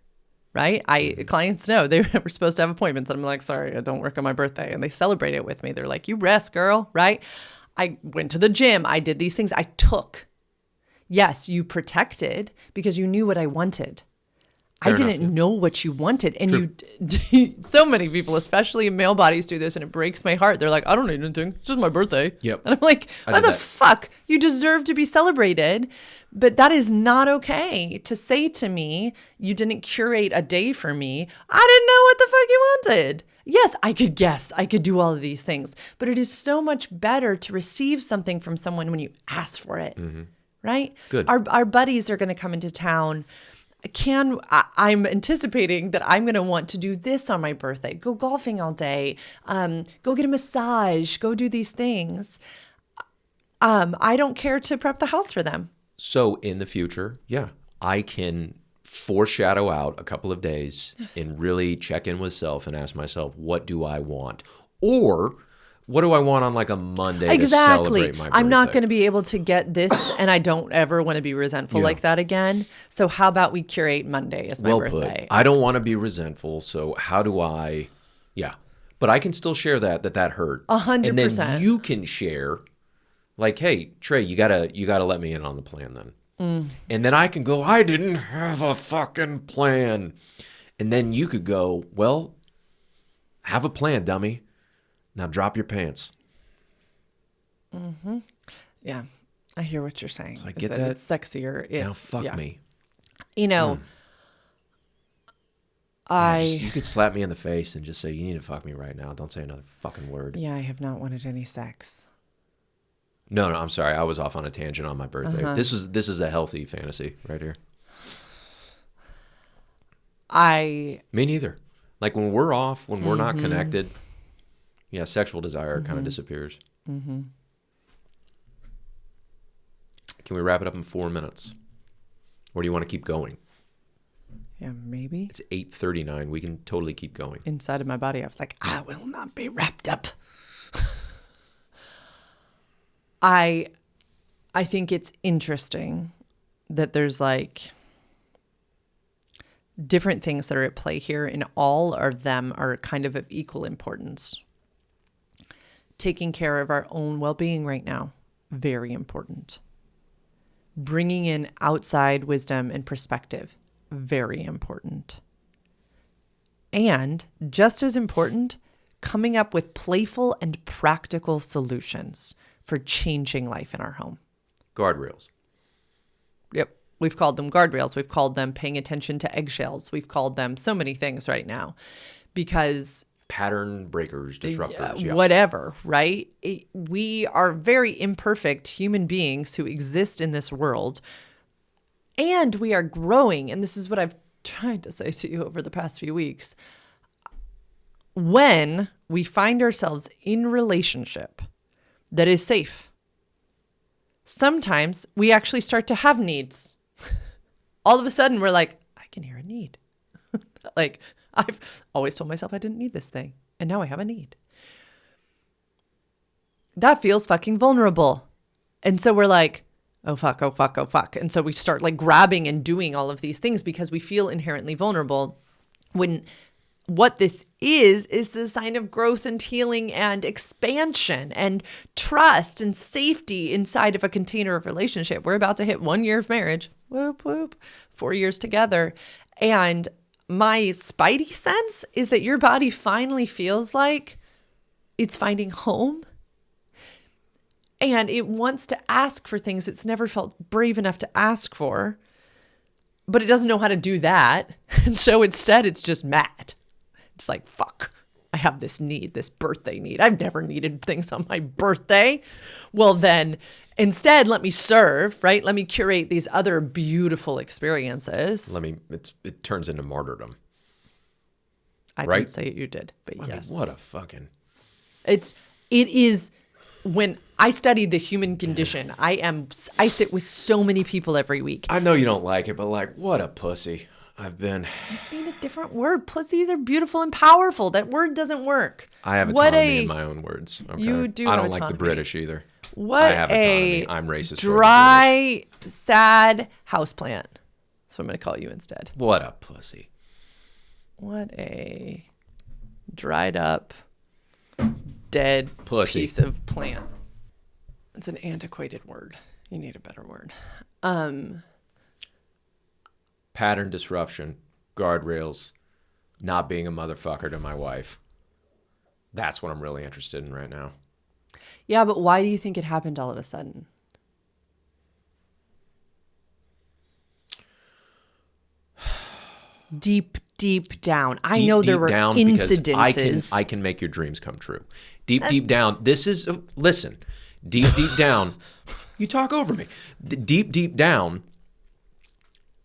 right? Clients know they were supposed to have appointments. And I'm like, sorry, I don't work on my birthday. And they celebrate it with me. They're like, you rest, girl, right? I went to the gym. I did these things. I took. Yes, you protected because you knew what I wanted. Fair I didn't know what you wanted. And so many people, especially in male bodies, do this, and it breaks my heart. They're like, I don't need anything. It's just my birthday. Yep. And I'm like, what the fuck? You deserve to be celebrated. But that is not okay to say to me, you didn't curate a day for me. I didn't know what the fuck you wanted. Yes, I could guess. I could do all of these things. But it is so much better to receive something from someone when you ask for it. Right? Good. Our buddies are going to come into town. I'm anticipating that I'm going to want to do this on my birthday. Go golfing all day. Go get a massage. Go do these things. I don't care to prep the house for them. So in the future, I can foreshadow out a couple of days and really check in with self and ask myself, what do I want? Or what do I want on like a Monday to celebrate my birthday? I'm not going to be able to get this, and I don't ever want to be resentful like that again. So how about we curate Monday as my birthday? I don't want to be resentful, so how do I... Yeah. But I can still share that hurt. 100%. And then you can share, like, hey, Trey, you gotta let me in on the plan then. And then I can go, I didn't have a fucking plan. And then you could go, well, have a plan, dummy. Now drop your pants. Yeah, I hear what you're saying. So I get that. It's sexier. Now fuck me. You know, you could slap me in the face and just say, you need to fuck me right now. Don't say another fucking word. Yeah, I have not wanted any sex. No, I'm sorry. I was off on a tangent on my birthday. This is a healthy fantasy right here. Me neither. Like when we're off, when we're not connected, sexual desire kind of disappears. Can we wrap it up in 4 minutes? Or do you want to keep going? Yeah, maybe. It's 8:39. We can totally keep going. Inside of my body, I was like, I will not be wrapped up. I think it's interesting that there's like different things that are at play here, and all of them are kind of equal importance. Taking care of our own well-being right now, very important. Bringing in outside wisdom and perspective, very important. And just as important, coming up with playful and practical solutions for changing life in our home. Guardrails. Yep. We've called them guardrails. We've called them paying attention to eggshells. We've called them so many things right now because Pattern breakers, disruptors. Yeah. Whatever, right? We are very imperfect human beings who exist in this world, and we are growing. And this is what I've tried to say to you over the past few weeks. When we find ourselves in relationship that is safe, sometimes we actually start to have needs. All of a sudden, we're like, I can hear a need. Like, I've always told myself I didn't need this thing, and now I have a need. That feels fucking vulnerable. And so we're like, oh, fuck, oh, fuck, oh, fuck. And so we start like grabbing and doing all of these things because we feel inherently vulnerable, when what this is the sign of growth and healing and expansion and trust and safety inside of a container of relationship. We're about to hit 1 year of marriage. Whoop, whoop. 4 years together. And my spidey sense is that your body finally feels like it's finding home. And it wants to ask for things it's never felt brave enough to ask for. But it doesn't know how to do that. And so instead, it's just mad. It's like, fuck, I have this need, this birthday need. I've never needed things on my birthday. Well, then instead, let me serve, right? Let me curate these other beautiful experiences. It turns into martyrdom. I right? didn't say it, you did, but yes. What a fucking... It is, when I studied the human condition, I sit with so many people every week. I know you don't like it, but like, what a pussy I've been. I need a different word. Pussies are beautiful and powerful. That word doesn't work. I have autonomy in my own words. Okay? You do I have don't like the autonomy. British either. What I have a autonomy. I'm racist. dry, sad houseplant. That's what I'm going to call you instead. What a pussy. What a dried up, dead Pussy. piece of plant. It's an antiquated word. You need a better word. Pattern disruption, guardrails, not being a motherfucker to my wife. That's what I'm really interested in right now. Yeah, but why do you think it happened all of a sudden? Deep down. I know there were incidences. I can make your dreams come true. Deep down. This is, listen, deep down. You talk over me. Deep down,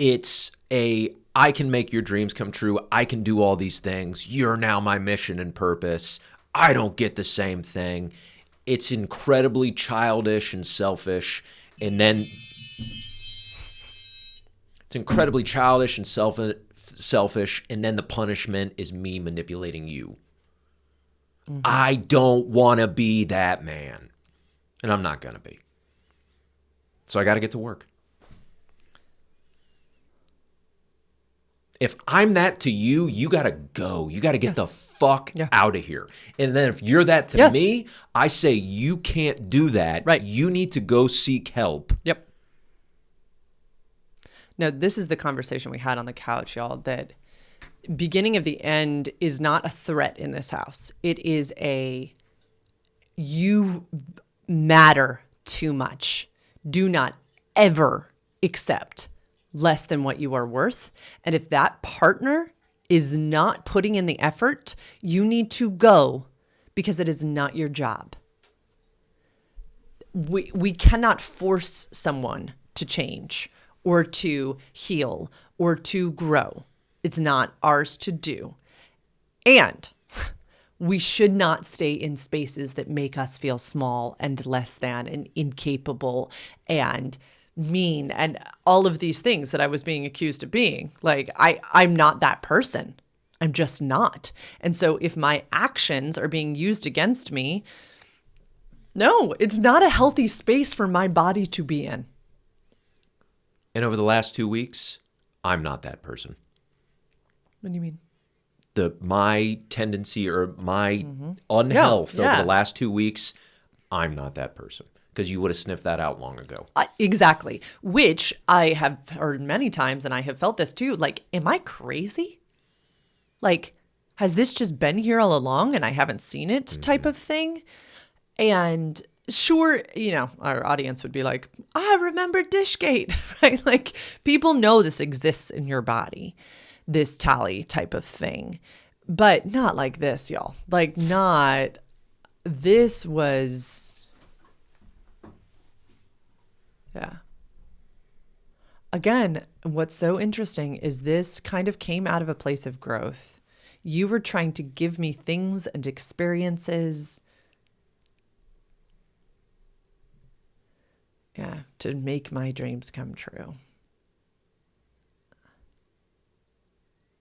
it's I can make your dreams come true. I can do all these things. You're now my mission and purpose. I don't get the same thing. It's incredibly childish and selfish. And then it's incredibly childish and selfish. And then the punishment is me manipulating you. Mm-hmm. I don't want to be that man. And I'm not going to be. So I got to get to work. If I'm that to you, you got to go. You got to get the fuck out of here. And then if you're that to me, I say you can't do that. Right. You need to go seek help. Yep. Now, this is the conversation we had on the couch, y'all, that beginning of the end is not a threat in this house. It is you matter too much. Do not ever accept less than what you are worth. And if that partner is not putting in the effort, you need to go, because it is not your job. We cannot force someone to change or to heal or to grow. It's not ours to do. And we should not stay in spaces that make us feel small and less than and incapable and mean, and all of these things that I was being accused of being. Like, I'm not that person. I'm just not. And so if my actions are being used against me, no, it's not a healthy space for my body to be in. And over the last 2 weeks, I'm not that person. What do you mean? My tendency or my unhealth over the last 2 weeks, I'm not that person. Because you would have sniffed that out long ago. Exactly. Which I have heard many times, and I have felt this too. Like, am I crazy? Like, has this just been here all along and I haven't seen it type of thing? And sure, our audience would be like, I remember Dishgate, right? Like, people know this exists in your body, this tally type of thing, but not like this, y'all. Like, not, this was, yeah. Again, what's so interesting is this kind of came out of a place of growth. You were trying to give me things and experiences, to make my dreams come true.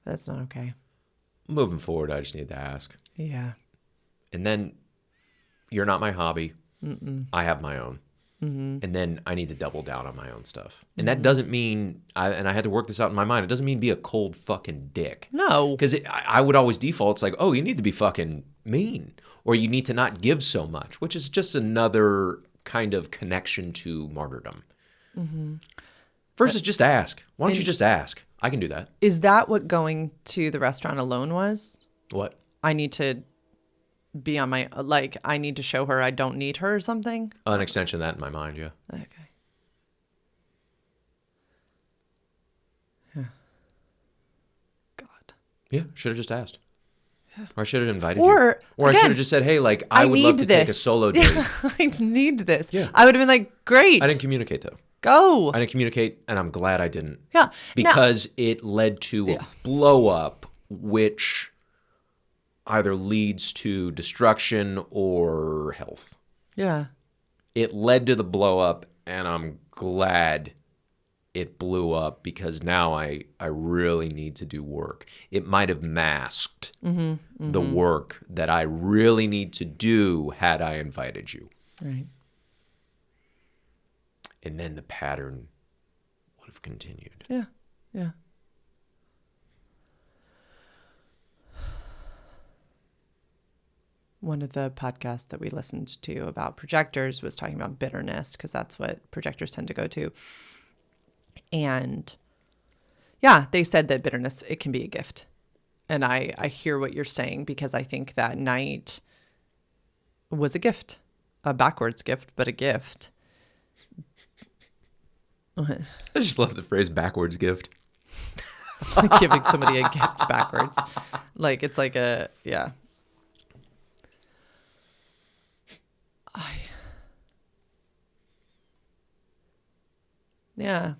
That's not okay. Moving forward, I just need to ask. Yeah. And then, you're not my hobby. I have my own. And then I need to double down on my own stuff. And that doesn't mean, and I had to work this out in my mind, it doesn't mean be a cold fucking dick. No. Because I would always default, it's like, oh, you need to be fucking mean. Or you need to not give so much, which is just another kind of connection to martyrdom. Versus just ask. Why don't you just ask? I can do that. Is that what going to the restaurant alone was? What? I need to be on my, like, I need to show her I don't need her or something? An extension of that in my mind, yeah. Okay. Yeah. God. Yeah, should have just asked. Or I should have invited Or, you. Or again, I should have just said, hey, like, I would love to take a solo date. I need this. Yeah. I would have been like, great. I didn't communicate, though. Go. I didn't communicate, and I'm glad I didn't. Yeah. Because it led to a blow up, which either leads to destruction or health. Yeah. It led to the blow up, and I'm glad it blew up because now I really need to do work. It might have masked the work that I really need to do had I invited you. Right. And then the pattern would have continued. Yeah. Yeah. One of the podcasts that we listened to about projectors was talking about bitterness, because that's what projectors tend to go to. And yeah, they said that bitterness, it can be a gift. And I hear what you're saying, because I think that night was a gift, a backwards gift, but a gift. I just love the phrase backwards gift. It's like giving somebody a gift backwards. Like, it's like a, yeah. Yeah.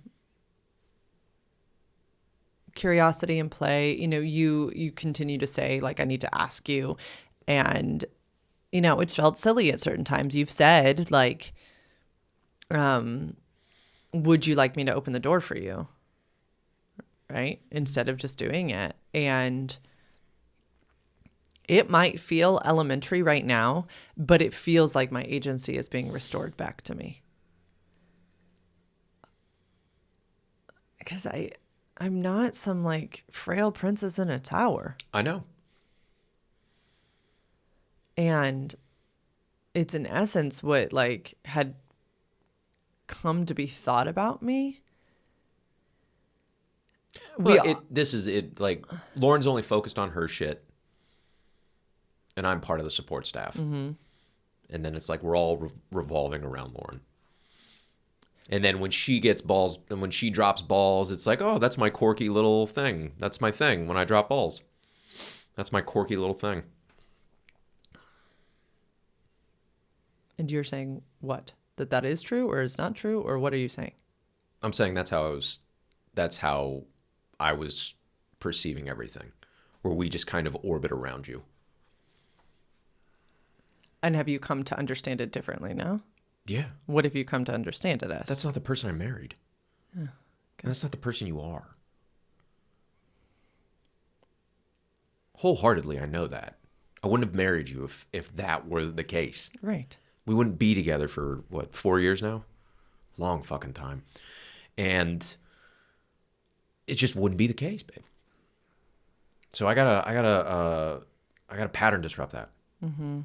Curiosity and play, you continue to say, like, I need to ask you. And, it's felt silly at certain times. You've said, like, would you like me to open the door for you? Right? Instead of just doing it. And it might feel elementary right now, but it feels like my agency is being restored back to me. Because I'm not some, like, frail princess in a tower. I know. And it's in essence what, like, had come to be thought about me. Well, this is it. Like, Lauren's only focused on her shit, and I'm part of the support staff. And then it's like we're all revolving around Lauren. And then when she gets balls, and when she drops balls, it's like, oh, that's my quirky little thing. That's my thing when I drop balls. That's my quirky little thing. And you're saying what? That is true, or is not true, or what are you saying? I'm saying that's how I was perceiving everything, where we just kind of orbit around you. And have you come to understand it differently now? Yeah. What have you come to understand it as? That's not the person I married. Yeah. And that's not the person you are. Wholeheartedly, I know that. I wouldn't have married you if that were the case. Right. We wouldn't be together for, 4 years now? Long fucking time. And it just wouldn't be the case, babe. So I gotta pattern disrupt that. Mm-hmm.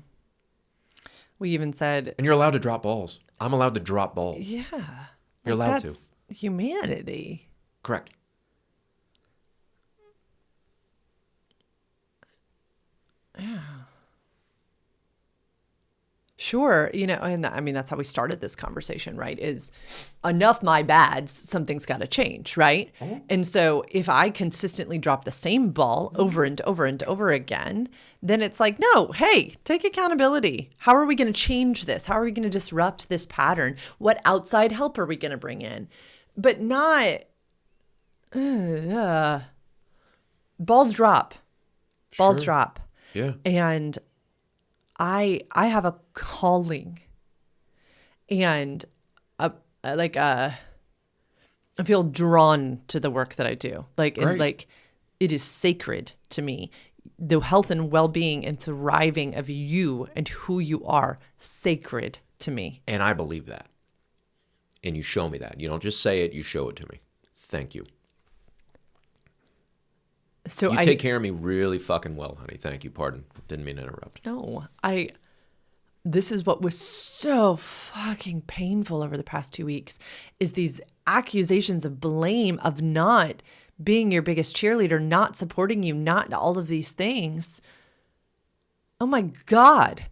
We even said... And you're allowed to drop balls. I'm allowed to drop balls. Yeah. You're allowed to. That's humanity. Correct. Yeah. Sure. And I mean, that's how we started this conversation, right? Is enough my bads, something's got to change, right? Mm-hmm. And so if I consistently drop the same ball over and over and over again, then it's like, no, hey, take accountability. How are we going to change this? How are we going to disrupt this pattern? What outside help are we going to bring in? But not, balls drop. Balls drop. Yeah. And I have a calling, and I feel drawn to the work that I do. And it is sacred to me. The health and well-being and thriving of you and who you are, sacred to me. And I believe that. And you show me that. You don't just say it, you show it to me. Thank you. So you take care of me really fucking well, honey. Thank you. Pardon. Didn't mean to interrupt. No, this is what was so fucking painful over the past 2 weeks is these accusations of blame, of not being your biggest cheerleader, not supporting you, not all of these things. Oh my God.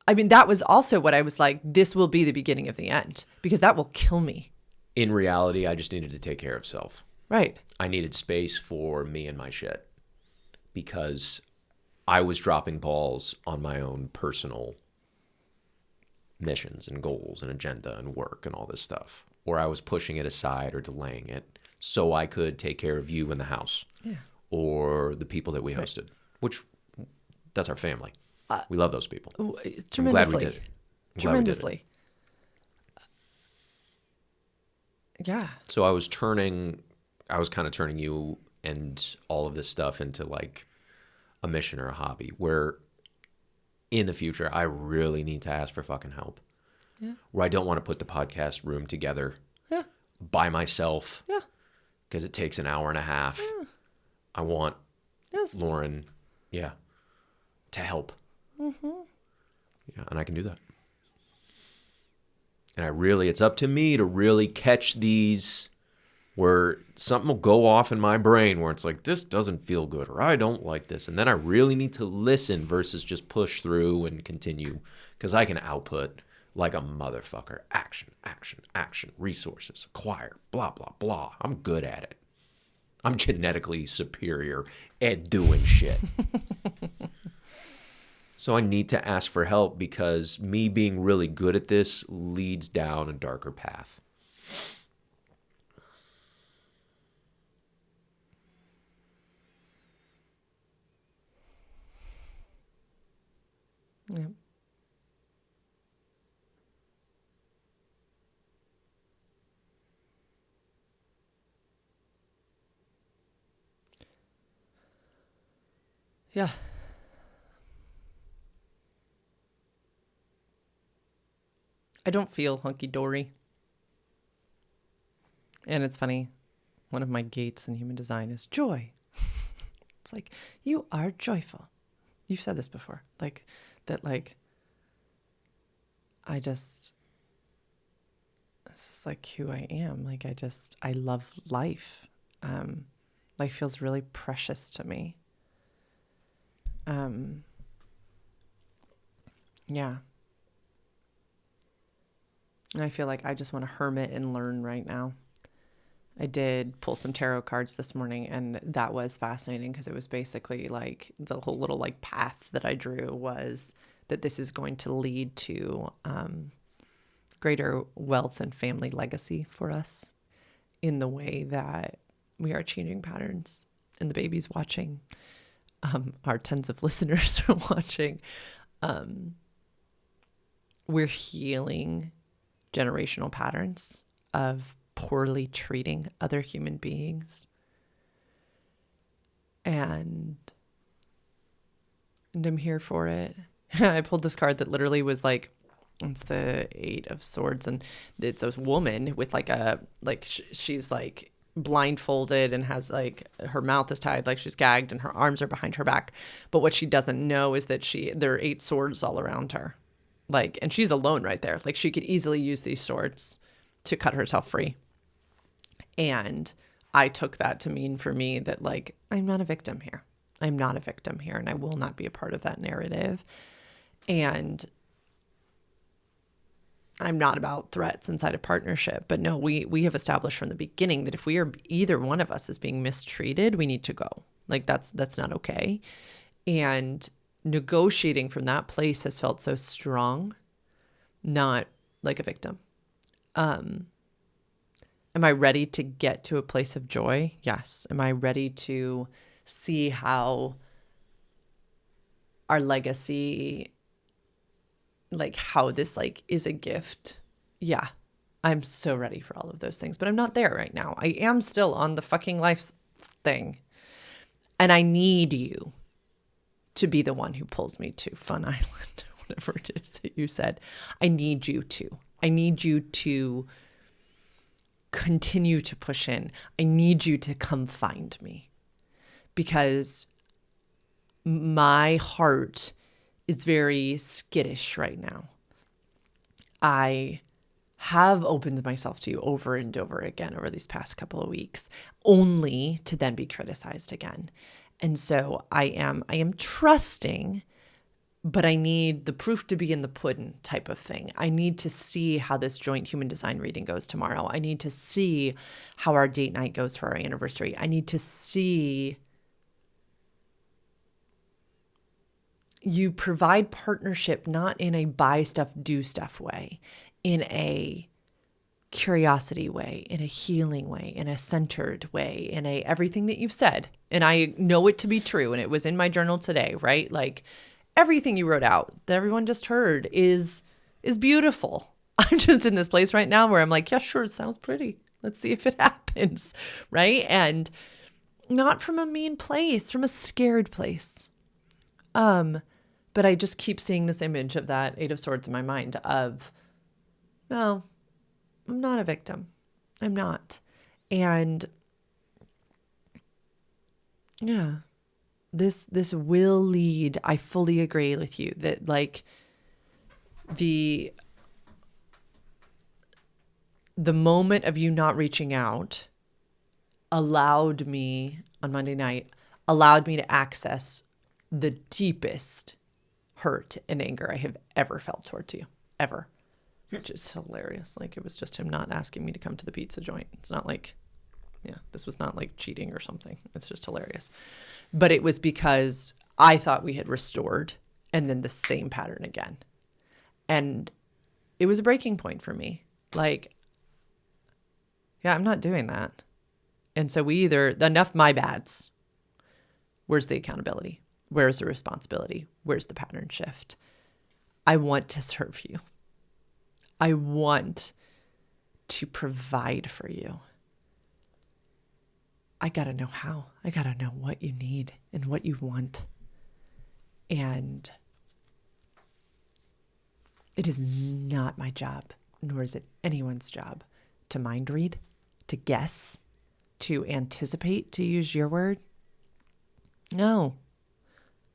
I mean, that was also what I was like, this will be the beginning of the end, because that will kill me. In reality, I just needed to take care of self. Right. I needed space for me and my shit because I was dropping balls on my own personal missions and goals and agenda and work and all this stuff, or I was pushing it aside or delaying it so I could take care of you in the house or the people that we hosted, which that's our family. We love those people. Tremendously. I'm glad we did it. Tremendously. Yeah. So I was kind of turning you and all of this stuff into like a mission or a hobby where in the future I really need to ask for fucking help. Yeah. Where I don't want to put the podcast room together by myself. Yeah. Because it takes an hour and a half. Yeah. I want Lauren, to help. Mm-hmm. Yeah, and I can do that. And it's up to me to really catch these where something will go off in my brain where it's like, this doesn't feel good, or I don't like this. And then I really need to listen versus just push through and continue, because I can output like a motherfucker. Action, action, action, resources, acquire, blah, blah, blah. I'm good at it. I'm genetically superior at doing shit. So I need to ask for help because me being really good at this leads down a darker path. Yeah. Yeah. I don't feel hunky-dory. And it's funny. One of my gates in human design is joy. It's like, you are joyful. You've said this before. This is like who I am. I love life. Life feels really precious to me. Yeah. I feel like I just want to hermit and learn right now. I did pull some tarot cards this morning, and that was fascinating because it was basically like the whole little like path that I drew was that this is going to lead to greater wealth and family legacy for us in the way that we are changing patterns, and the baby's watching. Our tons of listeners are watching. We're healing generational patterns of poorly treating other human beings. And I'm here for it. I pulled this card that literally was like, it's the 8 of Swords, and it's a woman with she's like blindfolded and has like her mouth is tied, like she's gagged, and her arms are behind her back. But what she doesn't know is that there are 8 swords all around her. Like, and she's alone right there. Like, she could easily use these swords to cut herself free. And I took that to mean for me that, like, I'm not a victim here. I'm not a victim here, and I will not be a part of that narrative. And I'm not about threats inside a partnership. But no, we have established from the beginning that if we are, either one of us is being mistreated, we need to go. Like, that's not okay. And negotiating from that place has felt so strong, not like a victim. Am I ready to get to a place of joy? Yes. Am I ready to see how our legacy, like how this like is a gift? Yeah. I'm so ready for all of those things, but I'm not there right now. I am still on the fucking life thing. And I need you to be the one who pulls me to Fun Island, whatever it is that you said. I need you to. I need you to continue to push in. I need you to come find me, because my heart is very skittish right now. I have opened myself to you over and over again over these past couple of weeks, only to then be criticized again. And so I am trusting, but I need the proof to be in the pudding type of thing. I need to see how this joint human design reading goes tomorrow. I need to see how our date night goes for our anniversary. I need to see you provide partnership, not in a buy stuff, do stuff way, in a curiosity way, in a healing way, in a centered way, in a everything that you've said. And I know it to be true. And it was in my journal today, right? Like, everything you wrote out that everyone just heard is beautiful. I'm just in this place right now where I'm like, yeah, sure, it sounds pretty. Let's see if it happens, right? And not from a mean place, from a scared place. But I just keep seeing this image of that 8 of Swords in my mind of, no, I'm not a victim. I'm not. And yeah, this will lead, I fully agree with you that like the moment of you not reaching out allowed me on Monday night, allowed me to access the deepest hurt and anger I have ever felt towards you, ever. Which is hilarious. Like, it was just him not asking me to come to the pizza joint. It's not like, yeah, this was not like cheating or something. It's just hilarious. But it was because I thought we had restored, and then the same pattern again. And it was a breaking point for me. Like, yeah, I'm not doing that. And so we either, enough my bads. Where's the accountability? Where's the responsibility? Where's the pattern shift? I want to serve you. I want to provide for you. I got to know how. I got to know what you need and what you want. And it is not my job, nor is it anyone's job, to mind read, to guess, to anticipate, to use your word. No.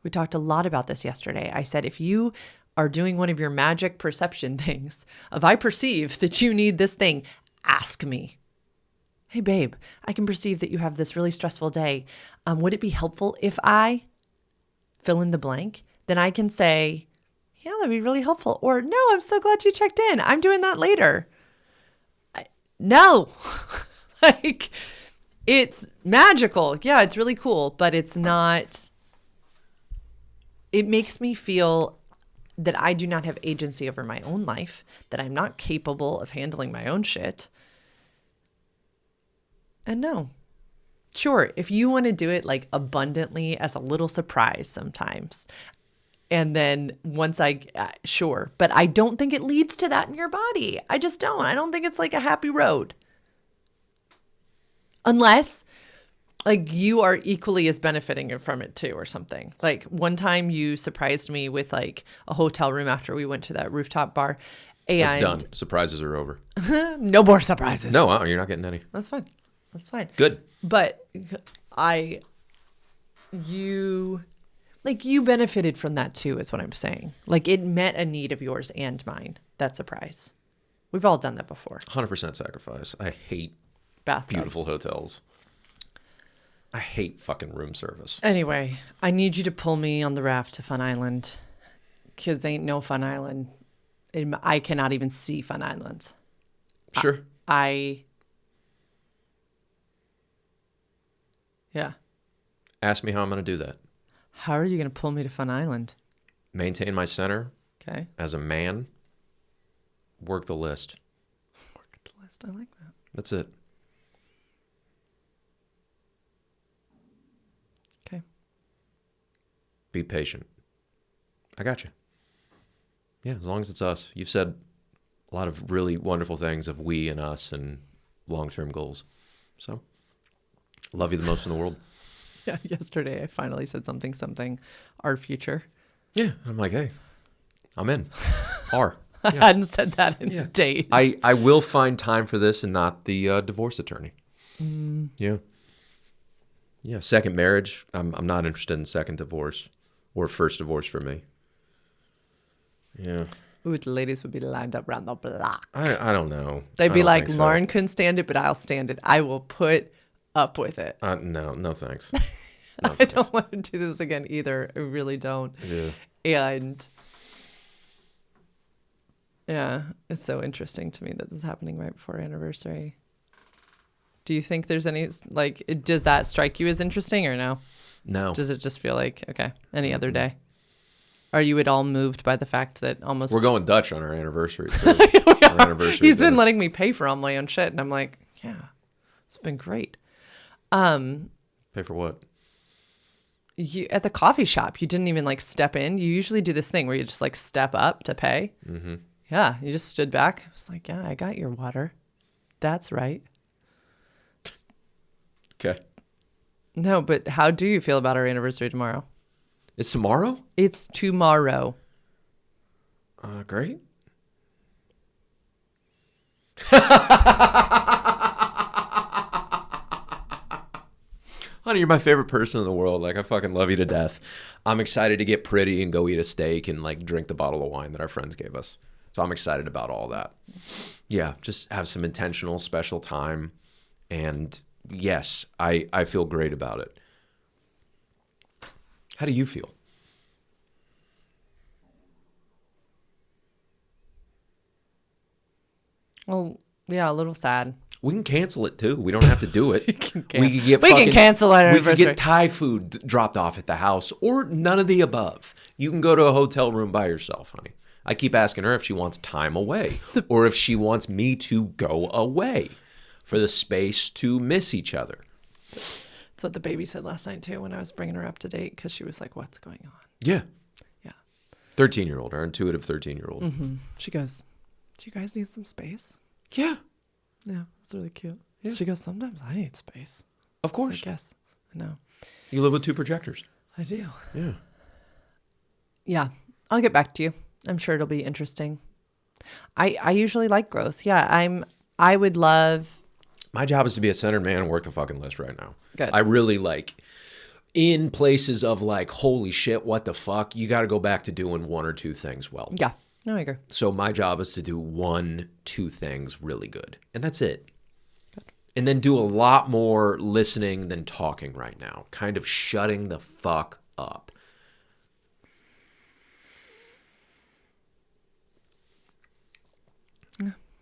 We talked a lot about this yesterday. I said, if you are doing one of your magic perception things of I perceive that you need this thing, ask me. Hey, babe, I can perceive that you have this really stressful day. Would it be helpful if I fill in the blank? Then I can say, yeah, that'd be really helpful. Or, no, I'm so glad you checked in. I'm doing that later. No. Like, it's magical. Yeah, it's really cool, but it's not. It makes me feel that I do not have agency over my own life, that I'm not capable of handling my own shit. And no, sure, if you want to do it like abundantly as a little surprise sometimes, And then once sure. But I don't think it leads to that in your body. I just don't. I don't think it's like a happy road. Unless like you are equally as benefiting from it too or something. Like one time you surprised me with like a hotel room after we went to that rooftop bar. And It's done. Surprises are over. No more surprises. No, you're not getting any. That's fine. That's fine. Good. But you benefited from that too, is what I'm saying. Like it met a need of yours and mine. That surprise. We've all done that before. 100% sacrifice. I hate Bathtubs. beautiful hotels. I hate fucking room service. Anyway, I need you to pull me on the raft to Fun Island, because ain't no Fun Island. I cannot even see Fun Island. Sure. Yeah. Ask me how I'm going to do that. How are you going to pull me to Fun Island? Maintain my center. Okay. As a man. Work the list. Work the list. I like that. That's it. Okay. Be patient. I got you. Yeah, as long as it's us. You've said a lot of really wonderful things of we and us and long-term goals. So, love you the most in the world. Yeah, yesterday I finally said something, our future. Yeah, I'm like, hey, I'm in. R. I hadn't said that in days. I will find time for this and not the divorce attorney. Yeah. Yeah, second marriage. I'm not interested in second divorce or first divorce for me. Yeah. Ooh, the ladies would be lined up around the block. I don't know. They'd be like, think so. Lauren couldn't stand it, but I'll stand it. I will put up with it. No thanks. I don't want to do this again either. I really don't. Yeah. And yeah, it's so interesting to me that this is happening right before our anniversary. Do you think there's any, like, does that strike you as interesting or no? No. Does it just feel like, okay, any other day? Are you at all moved by the fact that almost... We're going Dutch on our anniversary. Too. Our anniversary He's been dinner. letting me pay for all my own shit. And I'm like, yeah, it's been great. Pay for what? You, at the coffee shop, you didn't even like step in. You usually do this thing where you just like step up to pay. Mm-hmm. Yeah, you just stood back. I was like, yeah, I got your water. That's right. Okay. No, but how do you feel about our anniversary tomorrow? It's tomorrow? It's tomorrow. Great. Honey, you're my favorite person in the world. Like, I fucking love you to death. I'm excited to get pretty and go eat a steak and, like, drink the bottle of wine that our friends gave us. So I'm excited about all that. Yeah, just have some intentional, special time. And, yes, I feel great about it. How do you feel? Well, yeah, a little sad. We can cancel it too. We don't have to do it. We can cancel our anniversary. We can get Thai food dropped off at the house or none of the above. You can go to a hotel room by yourself, honey. I keep asking her if she wants time away or if she wants me to go away for the space to miss each other. That's what the baby said last night too when I was bringing her up to date because she was like, what's going on? Yeah. Yeah. 13-year-old, our intuitive 13-year-old. Mm-hmm. She goes, do you guys need some space? Yeah. Yeah, it's really cute. Yeah. She goes, sometimes I need space. Of course. I guess. I know. You live with 2 projectors. I do. Yeah. Yeah. I'll get back to you. I'm sure it'll be interesting. I usually like growth. Yeah, I would love. My job is to be a centered man and work the fucking list right now. Good. I really like in places of like, holy shit, what the fuck? You got to go back to doing 1 or 2 things well. Yeah. No, I agree. So my job is to do 1, 2 things really good. And that's it. Good. And then do a lot more listening than talking right now. Kind of shutting the fuck up.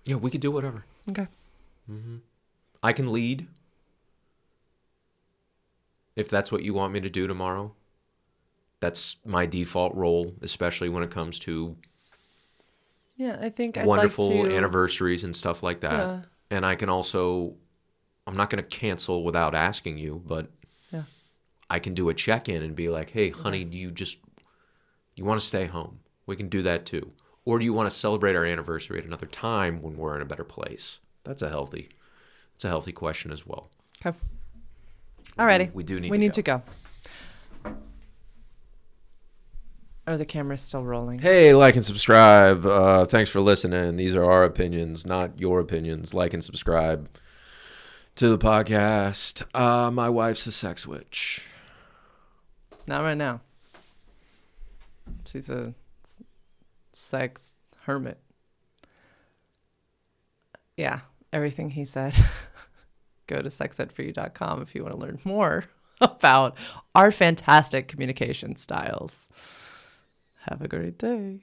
Yeah, we could do whatever. Okay. Mm-hmm. I can lead. If that's what you want me to do tomorrow. That's my default role, especially when it comes to yeah, I think wonderful I'd like to, anniversaries and stuff like that. Yeah. And I can also, I'm not going to cancel without asking you, but yeah. I can do a check-in and be like, hey, honey, do you You want to stay home? We can do that too. Or do you want to celebrate our anniversary at another time when we're in a better place? It's a healthy question as well. Okay. Alrighty. We do need we to need go. to go. Oh, the camera's still rolling. Hey, like and subscribe. Thanks for listening. These are our opinions, not your opinions. Like and subscribe to the podcast. My wife's a sex witch. Not right now. She's a sex hermit. Yeah, everything he said. Go to sexedforyou.com if you want to learn more about our fantastic communication styles. Have a great day.